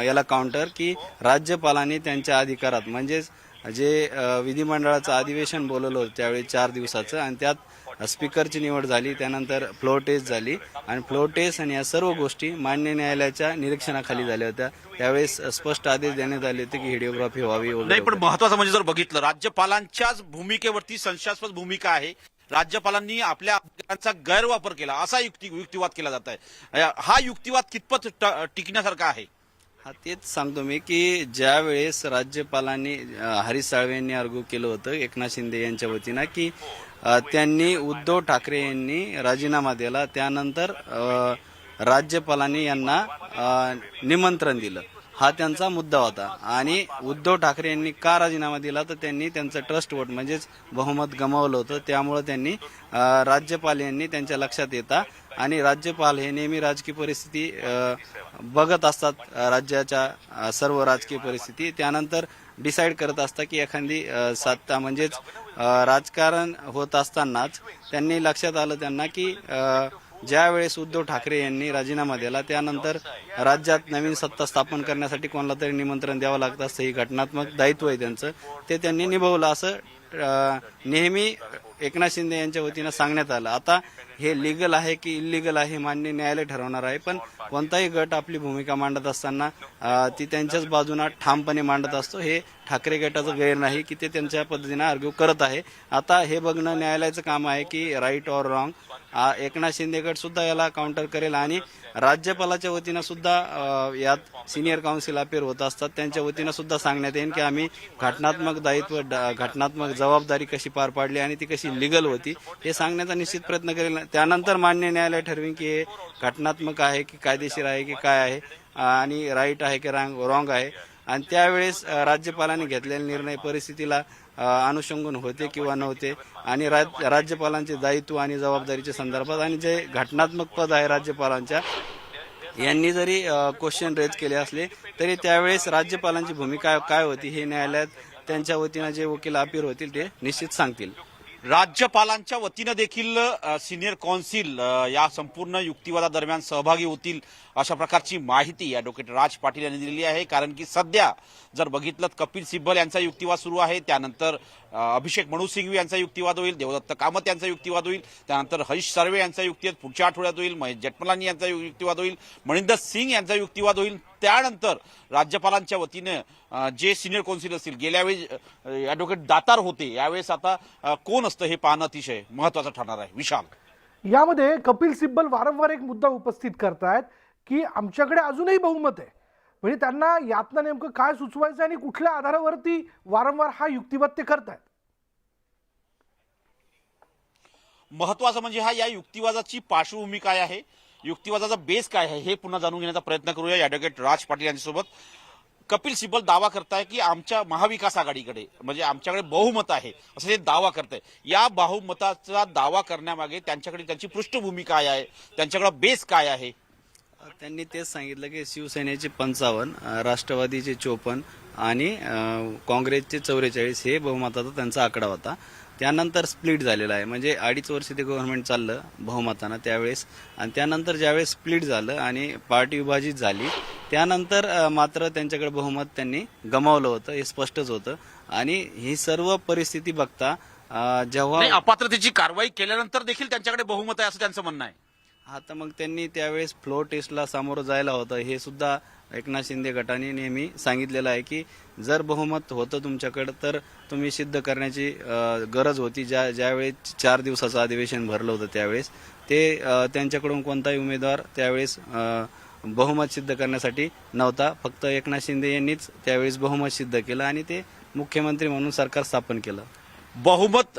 याला काउंटर की राज्यपालांनी त्यांच्या अधिकारात म्हणजेच जे विधिमंडळाचं अधिवेशन बोलवलं होतं त्यावेळी 4 दिवसाचं आणि त्यात स्पीकरची निवड झाली, त्यानंतर फ्लोर टेस्ट झाली आणि फ्लोर टेस्ट आणि या सर्व गोष्टी मान्य न्यायालयाच्या निरीक्षणाखाली झाल्या होत्या. त्यावेळेस स्पष्ट आदेश देण्यात आले होते की व्हिडिओग्राफी व्हावी नाही, वगैरे. पण महत्वाचं म्हणजे जर बघितलं राज्यपालांच्याच भूमिकेवरती संशयास्पद भूमिका आहे. राज्यपालांनी आपल्या अधिकारांचा गैरवापर केला असा युक्तिवाद केला जात आहे. हा युक्तिवाद कितपत टिकण्यासारखा आहे? हा तेच सांगतो मी की ज्या वेळेस राज्यपालांनी हरीश साळवे यांनी आर्ग्यू केलं होतं एकनाथ शिंदे यांच्या वतीनं की त्यांनी उद्धव ठाकरे यांनी राजीनामा दिला, त्यानंतर राज्यपालांनी यांना निमंत्रण दिलं, हा त्यांचा मुद्दा होता. आणि उद्धव ठाकरे यांनी का राजीनामा दिला, तर त्यांनी त्यांचं ट्रस्ट वोट म्हणजेच बहुमत गमावलं होतं. त्यामुळे त्यांनी राज्यपाल यांनी त्यांच्या लक्षात येता आणि राज्यपाल हे नेहमी राजकीय परिस्थिती बघत असतात, राज्याच्या सर्व राजकीय परिस्थिती, त्यानंतर डिसाईड करत असतात की एखादी सत्ता म्हणजेच राजकारण होत असतानाच त्यांनी लक्षात आलं त्यांना की ज्या वेळेस उद्धव ठाकरे यांनी राजीनामा दिला त्यानंतर राज्यात नवीन सत्ता स्थापन करण्यासाठी कोणाला तरी निमंत्रण द्यावं लागतं असं ही घटनात्मक दायित्व आहे त्यांचं, ते त्यांनी निभावलं असं नेहमी एकनाथ शिंदे यांच्या वतीनं सांगण्यात आलं. आता हे लिगल आहे की इलिगल आहे मान्य न्यायालय ठरवणार आहे, पण कोणताही गट आपली भूमिका मांडत असताना ती त्यांच्याच बाजूने ठामपणे मांडत असतो. हे ठाकरे गटाचं गैर नाही की ते त्यांच्या पद्धतीनं आर्ग्यू करत आहे. आता हे बघणं न्यायालयाचं काम आहे की right or wrong. Eknath Shinde गट सुद्धा याला काउंटर करेल आणि राज्यपालाच्या वतीनं सुद्धा यात सिनियर काउन्सिल अपेअर होत असतात, त्यांच्या वतीनं सुद्धा सांगण्यात येईल की आम्ही घटनात्मक दायित्व घटनात्मक जबाबदारी कशी पार पाडली आणि ती कशी लिगल होती हे सांगण्याचा निश्चित प्रयत्न करेल. त्यानंतर मान्य न्यायालय ठरवेल की हे घटनात्मक आहे की कायदेशीर आहे की काय आहे आणि राईट आहे की रॉंग आहे. आणि त्यावेळेस राज्यपालांनी घेतलेले निर्णय परिस्थितीला अनुषंगून होते किंवा नव्हते आणि राज्यपालांचे दायित्व आणि जबाबदारीच्या संदर्भात आणि जे घटनात्मक पद आहे राज्यपालांच्या यांनी जरी क्वेश्चन रेज केले असले तरी त्यावेळेस राज्यपालांची भूमिका काय होती हे न्यायालयात त्यांच्या वतीनं जे वकील अपीर होतील ते निश्चित सांगतील. राज्यपालांच्या वतीनं देखील सिनियर कौन्सिल या संपूर्ण युक्तिवादादरम्यान सहभागी होतील अशा प्रकारची माहिती ॲडव्होकेट राज पाटील यांनी दिलेली आहे. कारण की सध्या जर बघितलं कपिल सिब्बल यांचा युक्तिवाद सुरू आहे, त्यानंतर अभिषेक मनू सिंघवी यांचा युक्तिवाद होईल, देवदत्त कामत यांचा युक्तिवाद होईल, त्यानंतर हरीश साळवे यांचा युक्तिवाद पुढच्या आठवड्यात होईल, महेश जेठमलानी यांचा युक्तिवाद होईल, मणिंदर सिंग यांचा युक्तिवाद होईल. त्यानंतर राज्यपालांच्या वतीनं जे सिनियर कौन्सिल असतील, गेल्यावेळी ॲडव्होकेट दातार होते, यावेळेस आता कोण असतं हे पाहणं अतिशय महत्वाचं ठरणार आहे. विशाल, यामध्ये कपिल सिब्बल वारंवार एक मुद्दा उपस्थित करतायत की आमच्याकडे अजूनही बहुमत आहे, म्हणजे त्यांना यातनं नेमकं काय सुचवायचं आणि कुठल्या आधारावरती वारंवार हा युक्तिवाद ते करतायत. महत्वाचं म्हणजे या युक्तिवादाची पार्श्वभूमी काय आहे, युक्तिवादाचा बेस काय आहे हे पुन्हा जाणून घेण्याचा प्रयत्न करूया ॲडव्होकेट राज पाटील यांच्यासोबत. कपिल सिब्बल दावा करताय की आमच्या महाविकास आघाडीकडे म्हणजे आमच्याकडे बहुमत आहे असं ते दावा करताय. या बहुमताचा दावा करण्यामागे त्यांच्याकडे त्यांची पृष्ठभूमी काय आहे, त्यांच्याकडे बेस काय आहे? त्यांनी तेच सांगितलं की शिवसेनेचे 55, राष्ट्रवादीचे 54 आणि काँग्रेसचे 44 हे बहुमताचा त्यांचा आकडा होता. त्यानंतर स्प्लिट झालेला आहे, म्हणजे 2.5 वर्ष ते गव्हर्नमेंट चाललं बहुमतानं त्यावेळेस, आणि त्यानंतर ज्यावेळेस स्प्लिट झालं आणि पार्टी विभाजित झाली त्यानंतर मात्र त्यांच्याकडे बहुमत त्यांनी गमावलं होतं हे स्पष्टच होतं. आणि ही सर्व परिस्थिती बघता जेव्हा अपात्रतेची कारवाई केल्यानंतर देखील त्यांच्याकडे बहुमत आहे असं त्यांचं म्हणणं आहे. हा, तर मग त्यांनी त्यावेळेस फ्लोर टेस्टला सामोरं जायला होतं हे सुद्धा एकनाथ शिंदे गटाने नेहमी सांगितलेलं आहे की जर बहुमत होतं तुमच्याकडे तर तुम्ही सिद्ध करण्याची गरज होती. ज्यावेळेस 4 दिवसाचं अधिवेशन भरलं होतं त्यावेळेस ते त्यांच्याकडून कोणताही उमेदवार त्यावेळेस बहुमत सिद्ध करण्यासाठी नव्हता. फक्त एकनाथ शिंदे यांनीच त्यावेळेस बहुमत सिद्ध केलं आणि ते मुख्यमंत्री म्हणून सरकार स्थापन केलं. बहुमत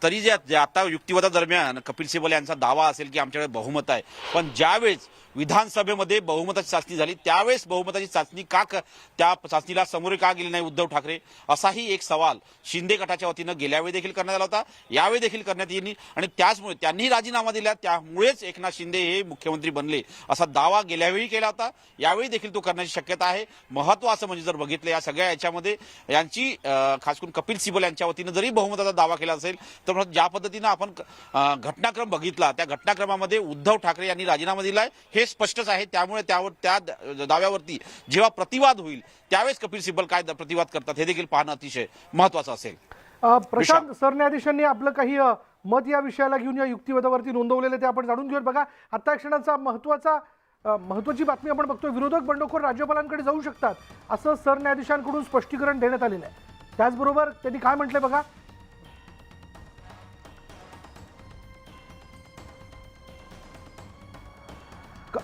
तरी जे आता युक्तिवादादरम्यान कपिल सिब्बल यांचा दावा असेल की आमच्याकडे बहुमत आहे, पण ज्यावेळेस विधानसभेमध्ये बहुमताची चाचणी झाली त्यावेळेस बहुमताची चाचणी त्या चाचणीला सामोरे का गेले नाही उद्धव ठाकरे, असाही एक सवाल शिंदे गटाच्या वतीनं गेल्यावेळी देखील करण्यात आला होता, यावेळी देखील करण्यात येईल. आणि त्याचमुळे त्यांनी राजीनामा दिला, त्यामुळेच एकनाथ शिंदे हे मुख्यमंत्री बनले असा दावा गेल्यावेळी केला होता, यावेळी देखील तो करण्याची शक्यता आहे. महत्वाचं म्हणजे जर बघितलं या सगळ्या याच्यामध्ये यांची खास करून कपिल सिब्बल यांच्या वतीनं जरी बहुमताचा दावा केला असेल तर ज्या पद्धतीनं आपण घटनाक्रम बघितला त्या घटनाक्रमामध्ये उद्धव ठाकरे यांनी राजीनामा दिलाय हे स्पष्टच आहे. त्यामुळे त्या दाव्यावरती जेव्हा प्रतिवाद होईल त्यावेळेस कपिल सिब्बल काय प्रतिवाद करतात हे देखील पाहणं अतिशय महत्वाचं असेल. प्रशांत, सरन्यायाधीशांनी आपलं काही मत या विषयाला घेऊन या युक्तिवादावरती नोंदवलेले ते आपण जाणून घेऊयात. बघा, आता एक क्षणाचा महत्त्वाची बातमी आपण बघतोय. विरोधक बंडखोर राज्यपालांकडे जाऊ शकतात असं सरन्यायाधीशांकडून स्पष्टीकरण देण्यात आलेलं आहे. त्याचबरोबर त्यांनी काय म्हटलंय बघा,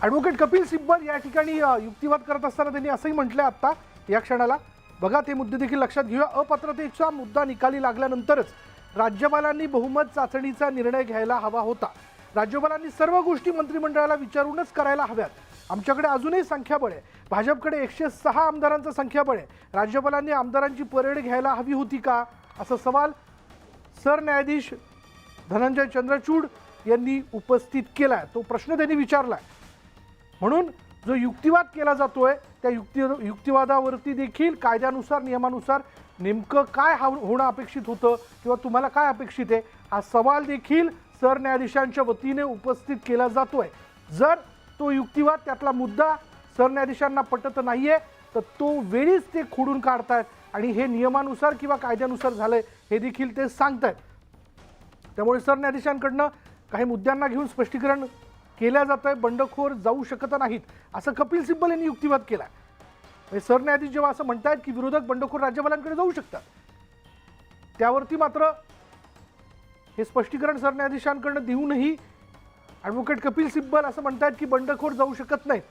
ॲडव्होकेट कपिल सिब्बल या ठिकाणी युक्तिवाद करत असताना त्यांनी असंही म्हटलंय आता या क्षणाला. बघा, ते मुद्दे देखील लक्षात घेऊया. अपात्रतेचा मुद्दा निकाली लागल्यानंतरच राज्यपालांनी बहुमत चाचणीचा निर्णय घ्यायला हवा होता. राज्यपालांनी सर्व गोष्टी मंत्रिमंडळाला विचारूनच करायला हव्यात. आमच्याकडे अजूनही संख्याबळ आहे. भाजपकडे 106 आमदारांचं संख्याबळ आहे. राज्यपालांनी आमदारांची परेड घ्यायला हवी होती का, असा सवाल सरन्यायाधीश धनंजय चंद्रचूड यांनी उपस्थित केलाय. तो प्रश्न त्यांनी विचारलाय. म्हणून जो युक्तिवाद केला जातोय त्या युक्तिवादावरती देखील कायद्यानुसार नियमानुसार नेमकं काय होणं अपेक्षित होतं किंवा तुम्हाला काय अपेक्षित आहे, हा सवाल देखील सरन्यायाधीशांच्या वतीने उपस्थित केला जातोय. जर तो युक्तिवाद त्यातला मुद्दा सरन्यायाधीशांना पटत नाहीये तर तो वेळीच ते खोडून काढतायत आणि हे नियमानुसार किंवा कायद्यानुसार झालंय हे देखील ते सांगतायत. त्यामुळे सरन्यायाधीशांकडनं काही मुद्द्यांना घेऊन स्पष्टीकरण केल्या जात आहे. बंडखोर जाऊ शकत नाहीत असं कपिल सिब्बल यांनी युक्तिवाद केला. सरन्यायाधीश जेव्हा असं म्हणतायत की विरोधक बंडखोर राज्यपालांकडे जाऊ शकतात, त्यावरती मात्र हे स्पष्टीकरण सरन्यायाधीशांकडनं देऊनही ॲडव्होकेट कपिल सिब्बल असं म्हणतायत की बंडखोर जाऊ शकत नाहीत.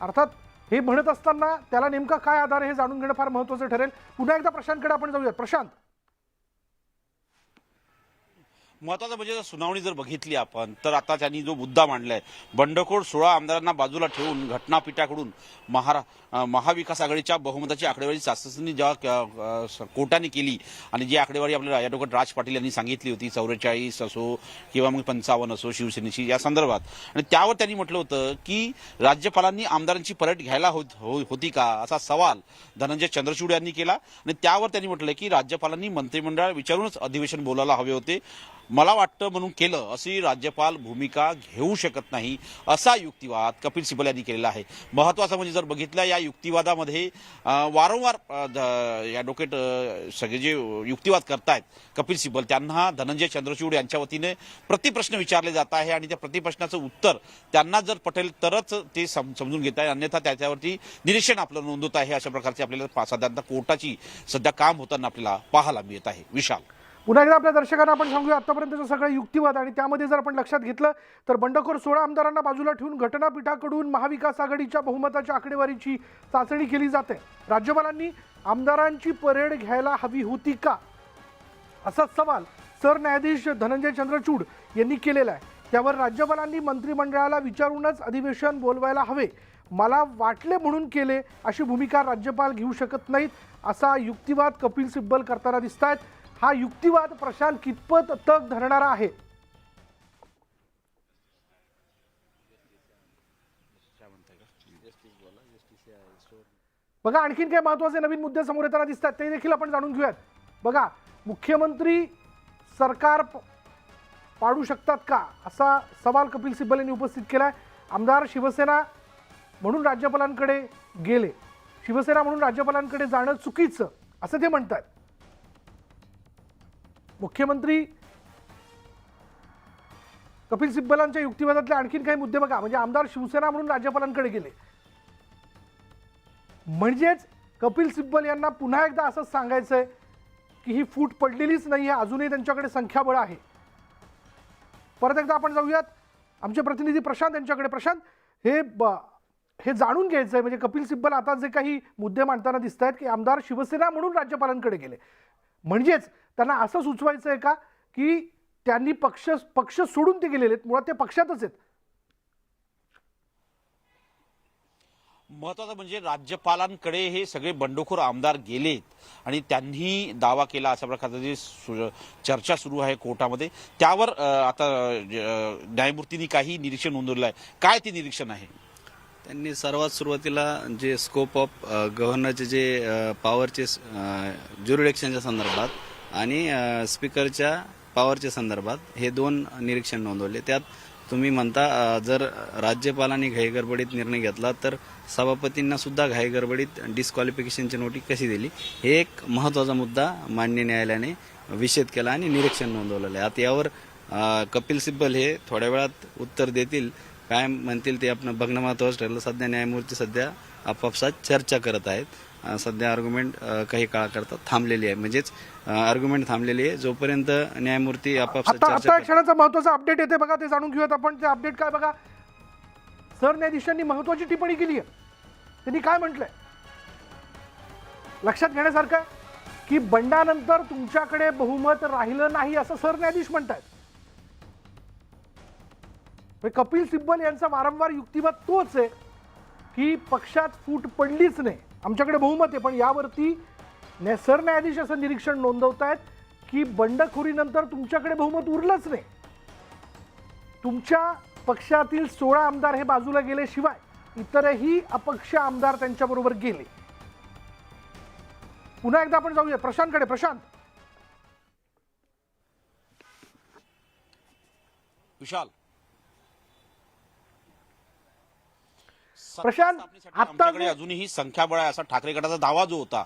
अर्थात हे म्हणत असताना त्याला नेमका काय आधार आहे हे जाणून घेणं फार महत्त्वाचं ठरेल. पुन्हा एकदा प्रशांतकडे आपण जाऊयात. प्रशांत, महत्वाचं म्हणजे जर सुनावणी जर बघितली आपण तर आता त्यांनी जो मुद्दा मांडलाय, बंडखोर 16 आमदारांना बाजूला ठेवून घटनापीठाकडून महाविकास आघाडीच्या बहुमताची आकडेवारी चाचणी जेव्हा कोर्टाने केली आणि जी आकडेवारी आपल्याला ॲडव्होकेट राज पाटील यांनी सांगितली होती 44 असो किंवा मग 55 असो शिवसेनेची या संदर्भात, आणि त्यावर त्यांनी म्हटलं होतं की राज्यपालांनी आमदारांची परेड घ्यायला होती का असा सवाल धनंजय चंद्रचूड यांनी केला. आणि त्यावर त्यांनी म्हटलं की राज्यपालांनी मंत्रिमंडळ विचारूनच अधिवेशन बोलायला हवे होते, मला वाटतं म्हणून केलं, अशी राज्यपाल भूमिका घेऊ शकत नाही असा युक्तिवाद कपिल सिब्बल यांनी केलेला आहे. महत्वाचं म्हणजे जर बघितलं या युक्तिवादामध्ये वारंवार ॲडव्होकेट सगळे जे युक्तिवाद करतायत कपिल सिब्बल त्यांना धनंजय चंद्रचूड यांच्या वतीने प्रतिप्रश्न विचारले जात आहे आणि त्या प्रतिप्रश्नाचं उत्तर त्यांना जर पटेल तरच ते समजून घेत आहे, अन्यथा त्याच्यावरती निरीक्षण आपलं नोंदवत आहे. अशा प्रकारचे आपल्याला साधारणतः कोर्टाची सध्या काम होताना आपल्याला पाहायला मिळत आहे. विशाल, पुन्हा एकदा आपल्या दर्शकांना आपण सांगूया आतापर्यंतचं सगळं युक्तिवाद आणि त्यामध्ये जर आपण लक्षात घेतलं तर बंडखोर 16 आमदारांना बाजूला ठेवून घटनापीठाकडून महाविकास आघाडीच्या बहुमताच्या आकडेवारीची चाचणी केली जाते. राज्यपालांनी आमदारांची परेड घ्यायला हवी होती का असा सवाल सरन्यायाधीश धनंजय चंद्रचूड यांनी केलेला आहे. त्यावर राज्यपालांनी मंत्रिमंडळाला विचारूनच अधिवेशन बोलवायला हवे, मला वाटले म्हणून केले अशी भूमिका राज्यपाल घेऊ शकत नाहीत असा युक्तिवाद कपिल सिब्बल करताना दिसत आहेत. हा युक्तिवाद प्रशांत कितपत तग धरणारा आहे? बघा, आणखीन काही महत्त्वाचे नवीन मुद्दे समोर येताना दिसतात ते देखील आपण जाणून घेऊयात. बघा, मुख्यमंत्री सरकार पाडू शकतात का असा सवाल कपिल सिब्बल यांनी उपस्थित केलाय. आमदार शिवसेना म्हणून राज्यपालांकडे गेले, शिवसेना म्हणून राज्यपालांकडे जाणं चुकीचं असं ते म्हणतात. मुख्यमंत्री कपिल सिब्बलांच्या युक्तिवादातले आणखीन काही मुद्दे बघा, म्हणजे आमदार शिवसेना म्हणून राज्यपालांकडे गेले, म्हणजेच कपिल सिब्बल यांना पुन्हा एकदा असंच सांगायचंय की ही फूट पडलेलीच नाही आहे, अजूनही त्यांच्याकडे संख्याबळ आहे. परत एकदा आपण जाऊयात आमचे प्रतिनिधी प्रशांत यांच्याकडे. प्रशांत, हे जाणून घ्यायचंय म्हणजे कपिल सिब्बल आता जे काही मुद्दे मांडताना दिसत आहेत की आमदार शिवसेना म्हणून राज्यपालांकडे गेले, म्हणजेच त्यांना असं सुचवायचं आहे का की त्यांनी पक्ष सोडून ते गेलेले आहेत, मुळात ते पक्षातच आहेत? महत्वाचं म्हणजे राज्यपालांकडे हे सगळे बंडखोर आमदार गेलेत आणि त्यांनी दावा केला अशा प्रकारचं जे चर्चा सुरू आहे कोर्टामध्ये, त्यावर आता न्यायमूर्तींनी काही निरीक्षण नोंदवलं आहे. काय ते निरीक्षण आहे? त्यांनी सर्वात सुरुवातीला जे स्कोप ऑफ गव्हर्नरचे जे पॉवरचे ज्युरिडिक्शनच्या संदर्भात आणि स्पीकरच्या पॉवरच्या संदर्भात हे 2 निरीक्षण नोंदवले. त्यात तुम्ही म्हणता जर राज्यपालांनी घाईगडबडीत निर्णय घेतला तर सभापतींना सुद्धा घाईगडबडीत डिस्क्वालिफिकेशनची नोटीस कशी दिली, हे एक महत्त्वाचा मुद्दा माननीय न्यायालयाने विषेद केला आणि निरीक्षण नोंदवलेलं आहे. आता यावर कपिल सिब्बल हे थोड्या वेळात उत्तर देतील. काय म्हणतील ते आपण बघणं महत्त्वाचं ठरलं. सध्या न्यायमूर्ती सध्या आपापसात चर्चा करत आहेत. सध्या आर्ग्युमेंट काही काळाकरता थांबलेली आहे, म्हणजेच आर्ग्युमेंट थांबलेली आहे जोपर्यंत न्यायमूर्ती आपापसात आता चर्चा आता एक क्षणाचा महत्वाचा अपडेट येते बघा, ते जाणून घेऊयात आपण. ते अपडेट काय बघा, सरन्यायाधीशांनी महत्वाची टिप्पणी केली आहे. त्यांनी काय म्हटलंय लक्षात घेण्यासारखं आहे की बंडानंतर तुमच्याकडे बहुमत राहिलं नाही असं सरन्यायाधीश म्हणतायत. कपिल सिब्बल यांचा वारंवार युक्तिवाद तोच आहे की पक्षात फूट पडलीच नाही, आमच्याकडे बहुमत आहे. पण यावरती सरन्यायाधीश असं निरीक्षण नोंदवतायत की बंडखोरीनंतर तुमच्याकडे बहुमत उरलंच नाही. तुमच्या पक्षातील 16 आमदार हे बाजूला गेल्याशिवाय इतरही अपक्ष आमदार त्यांच्याबरोबर गेले. पुन्हा एकदा आपण जाऊया प्रशांतकडे. प्रशांत, विशाल प्रशांत, आता आमच्याकडे अजूनही संख्याबळ आहे असा ठाकरे गटाचा दावा जो होता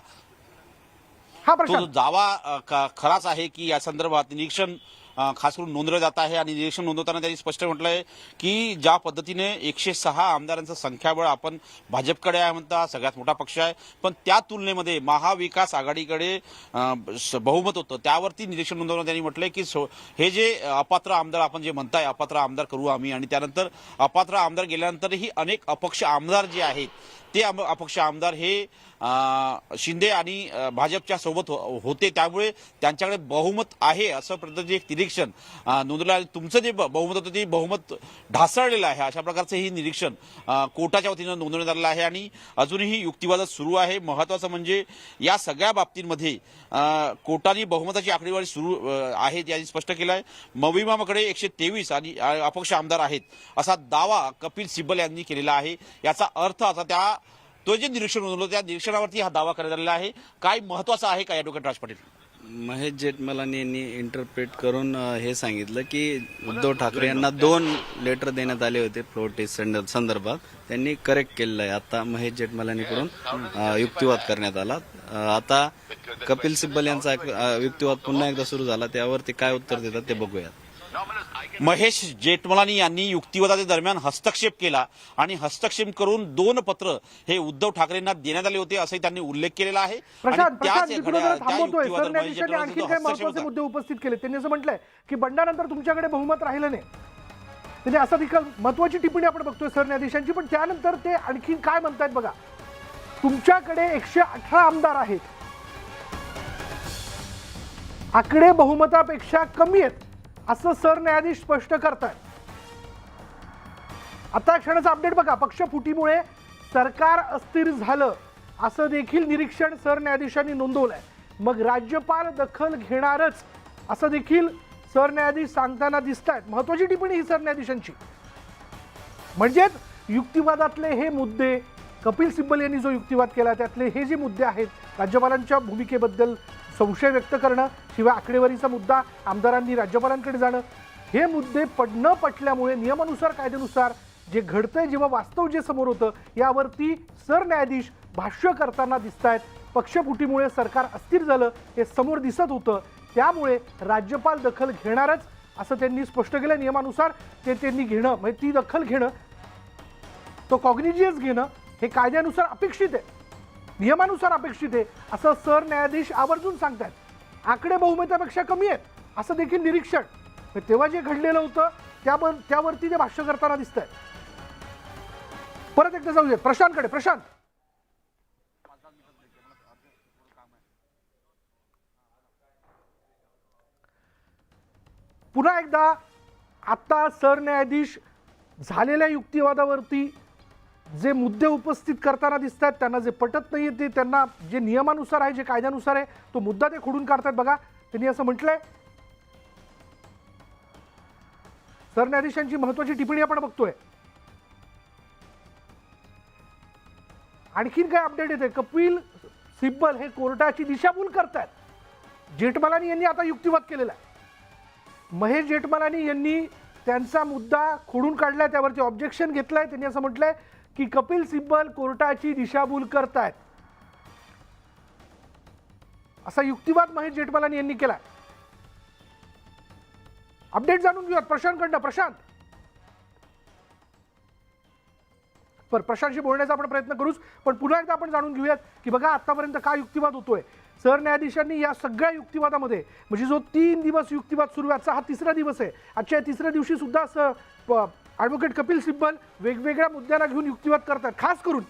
हा तो प्रशांत दावा खराच आहे की या संदर्भात निरीक्षण खास करून नोंदवलं जात आहे. आणि निरीक्षण नोंदवताना त्यांनी स्पष्ट म्हटलंय की ज्या पद्धतीने 106 आमदारांचं संख्याबळ आपण भाजपकडे आहे म्हणता, सगळ्यात मोठा पक्ष आहे, पण त्या तुलनेमध्ये महाविकास आघाडीकडे बहुमत होतं. त्यावरती निरीक्षण नोंदवताना त्यांनी म्हटलंय की हे जे अपात्र आमदार आपण जे म्हणताय अपात्र आमदार करू आम्ही, आणि त्यानंतर अपात्र आमदार गेल्यानंतरही अनेक अपक्ष आमदार जे आहेत ते अपक्ष आमदार हे शिंदे आणि भाजपच्या सोबत होते, त्यामुळे त्यांच्याकडे बहुमत आहे असं पद्धतीचे एक निरीक्षण नोंदवलं आहे. तुमचं जे बहुमत होतं ते बहुमत ढासळलेलं आहे अशा प्रकारचं हे निरीक्षण कोर्टाच्या वतीनं नोंदवण्यात आलेलं आहे. आणि अजूनही युक्तिवाद सुरू आहे. महत्वाचं म्हणजे या सगळ्या बाबतींमध्ये कोर्टाने बहुमताची आकडेवारी सुरू आहे याची स्पष्ट केलं आहे. मविमाकडे 123 आणि अपक्ष आमदार आहेत असा दावा कपिल सिब्बल यांनी केलेला आहे. याचा अर्थ आता तो जे निरीक्षण नोंदवलं त्या निरीक्षणावरती हा दावा करण्यात आलेला आहे. काय महत्वाचं आहे का ॲडव्होकेट राज पाटील? महेश जेठमलानी यांनी इंटरप्रेट करून हे सांगितलं की उद्धव ठाकरे यांना 2 लेटर देण्यात आले होते फ्लोर टेस्ट संदर्भात, त्यांनी करेक्ट केलेलं आहे. आता महेश जेठमलानीकडून युक्तिवाद करण्यात आला. आता कपिल सिब्बल यांचा युक्तिवाद पुन्हा एकदा सुरू झाला, त्यावरती काय उत्तर देतात ते बघूयात. महेश जेठमलानी यांनी युक्तिवादाच्या दरम्यान हस्तक्षेप केला आणि हस्तक्षेप करून 2 पत्र हे उद्धव ठाकरेंना देण्यात आले होते असंही त्यांनी उल्लेख केलेला आहे. प्रशांत, मी तुला जरा थांबवतोय. सरन्यायाधीशांनी आणखी काही महत्वाचे मुद्दे उपस्थित केले. त्यांनी असं म्हटलंय की बंडानंतर तुमच्याकडे बहुमत राहिलं नाही. त्यांनी असं देखील महत्वाची टिप्पणी आपण बघतोय सरन्यायाधीशांची. पण त्यानंतर ते आणखी काय म्हणतायत बघा, तुमच्याकडे 118 आमदार आहेत, आकडे बहुमतापेक्षा कमी आहेत असं सरन्यायाधीश स्पष्ट करतायत. आता क्षणाचा अपडेट बघा, पक्षफुटीमुळे सरकार अस्थिर झालं असं देखील निरीक्षण सरन्यायाधीशांनी नोंदवलंय. मग राज्यपाल दखल घेणारच असं देखील सरन्यायाधीश सांगताना दिसत आहेत. महत्वाची टिप्पणी ही सरन्यायाधीशांची. म्हणजेच युक्तिवादातले हे मुद्दे, कपिल सिब्बल यांनी जो युक्तिवाद केला त्यातले हे जे मुद्दे आहेत, राज्यपालांच्या भूमिकेबद्दल संशय व्यक्त करणं, शिवाय आकडेवारीचा मुद्दा, आमदारांनी राज्यपालांकडे जाणं, हे मुद्दे न पटल्यामुळे नियमानुसार कायद्यानुसार जे घडतंय, जेव्हा वास्तव जे समोर होतं यावरती सरन्यायाधीश भाष्य करताना दिसत आहेत. पक्षफुटीमुळे सरकार अस्थिर झालं हे समोर दिसत होतं, त्यामुळे राज्यपाल दखल घेणारच असं त्यांनी स्पष्ट केलं. नियमानुसार ते त्यांनी घेणं, म्हणजे ती दखल घेणं, तो कॉग्निजियस घेणं हे कायद्यानुसार अपेक्षित आहे, नियमानुसार अपेक्षित आहे असं सरन्यायाधीश आवर्जून सांगतात. आकडे बहुमतापेक्षा कमी आहेत असं देखील निरीक्षण तेव्हा जे घडलेलं होतं त्यावरती ते भाष्य करताना दिसत आहे. परत एकदा जाऊयात प्रशांतकडे. प्रशांत, पुन्हा एकदा आता सरन्यायाधीश झालेल्या युक्तिवादावरती जे मुद्दे उपस्थित करताना दिसतात, त्यांना जे पटत नाहीये ते, त्यांना जे नियमानुसार आहे, जे कायद्यानुसार आहे तो मुद्दा ते खोडून काढतात. बघा, त्यांनी असं म्हटलंय. सरन्यायाधीशांची महत्वाची टिप्पणी आपण बघतोय. आणखीन काय अपडेट येते, कपिल सिब्बल हे कोर्टाची दिशाभूल करतायत. जेठमलानी यांनी आता युक्तिवाद केलेला आहे. महेश जेठमलानी यांनी त्यांचा मुद्दा खोडून काढलाय, त्यावरती ऑब्जेक्शन घेतलंय. त्यांनी असं म्हटलंय की कपिल सिब्बल कोर्टाची दिशाभूल करतायत असा युक्तिवाद महेश जेठमलानी यांनी केला. अपडेट जाणून घेऊयात प्रशांतकडनं. प्रशांत, बरं, प्रशांतशी बोलण्याचा आपण प्रयत्न करूच, पण पुन्हा एकदा आपण जाणून घेऊयात की बघा आतापर्यंत काय युक्तिवाद होतोय. सरन्यायाधीशांनी या सगळ्या युक्तिवादामध्ये म्हणजे जो 3 दिवस युक्तिवाद सुरू आहे, आजचा हा 3रा दिवस आहे, आजच्या 3ऱ्या दिवशी सुद्धा ॲडव्होकेट कपिल सिब्बल वेगवेगळ्या मुद्द्यांना घेऊन युक्तिवाद करतात. खास करून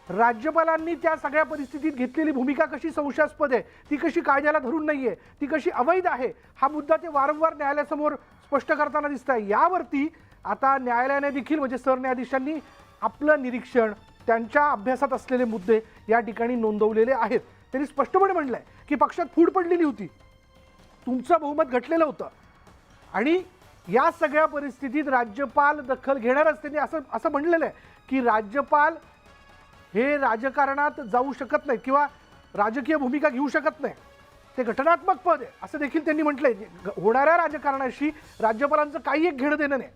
राज्यपालांनी त्या सगळ्या परिस्थितीत घेतलेली भूमिका कशी संशयास्पद आहे, ती कशी कायद्याला धरून नाही आहे, ती कशी अवैध आहे, हा मुद्दा ते वारंवार न्यायालयासमोर स्पष्ट करताना दिसत आहे. यावरती आता न्यायालयाने देखील म्हणजे सरन्यायाधीशांनी आपलं निरीक्षण, त्यांच्या अभ्यासात असलेले मुद्दे या ठिकाणी नोंदवलेले आहेत. त्यांनी स्पष्टपणे म्हटलंय की पक्षात फूट पडलेली होती, तुमचं बहुमत घटलेलं होतं आणि या सगळ्या परिस्थितीत राज्यपाल दखल घेणारच. त्यांनी असं म्हणलेलं आहे की राज्यपाल हे राजकारणात जाऊ शकत नाही किंवा राजकीय भूमिका घेऊ शकत नाही, ते घटनात्मक पद आहे असं देखील त्यांनी म्हटलंय. होणाऱ्या राजकारणाशी राज्यपालांचं काही एक घेणं देणं नाही.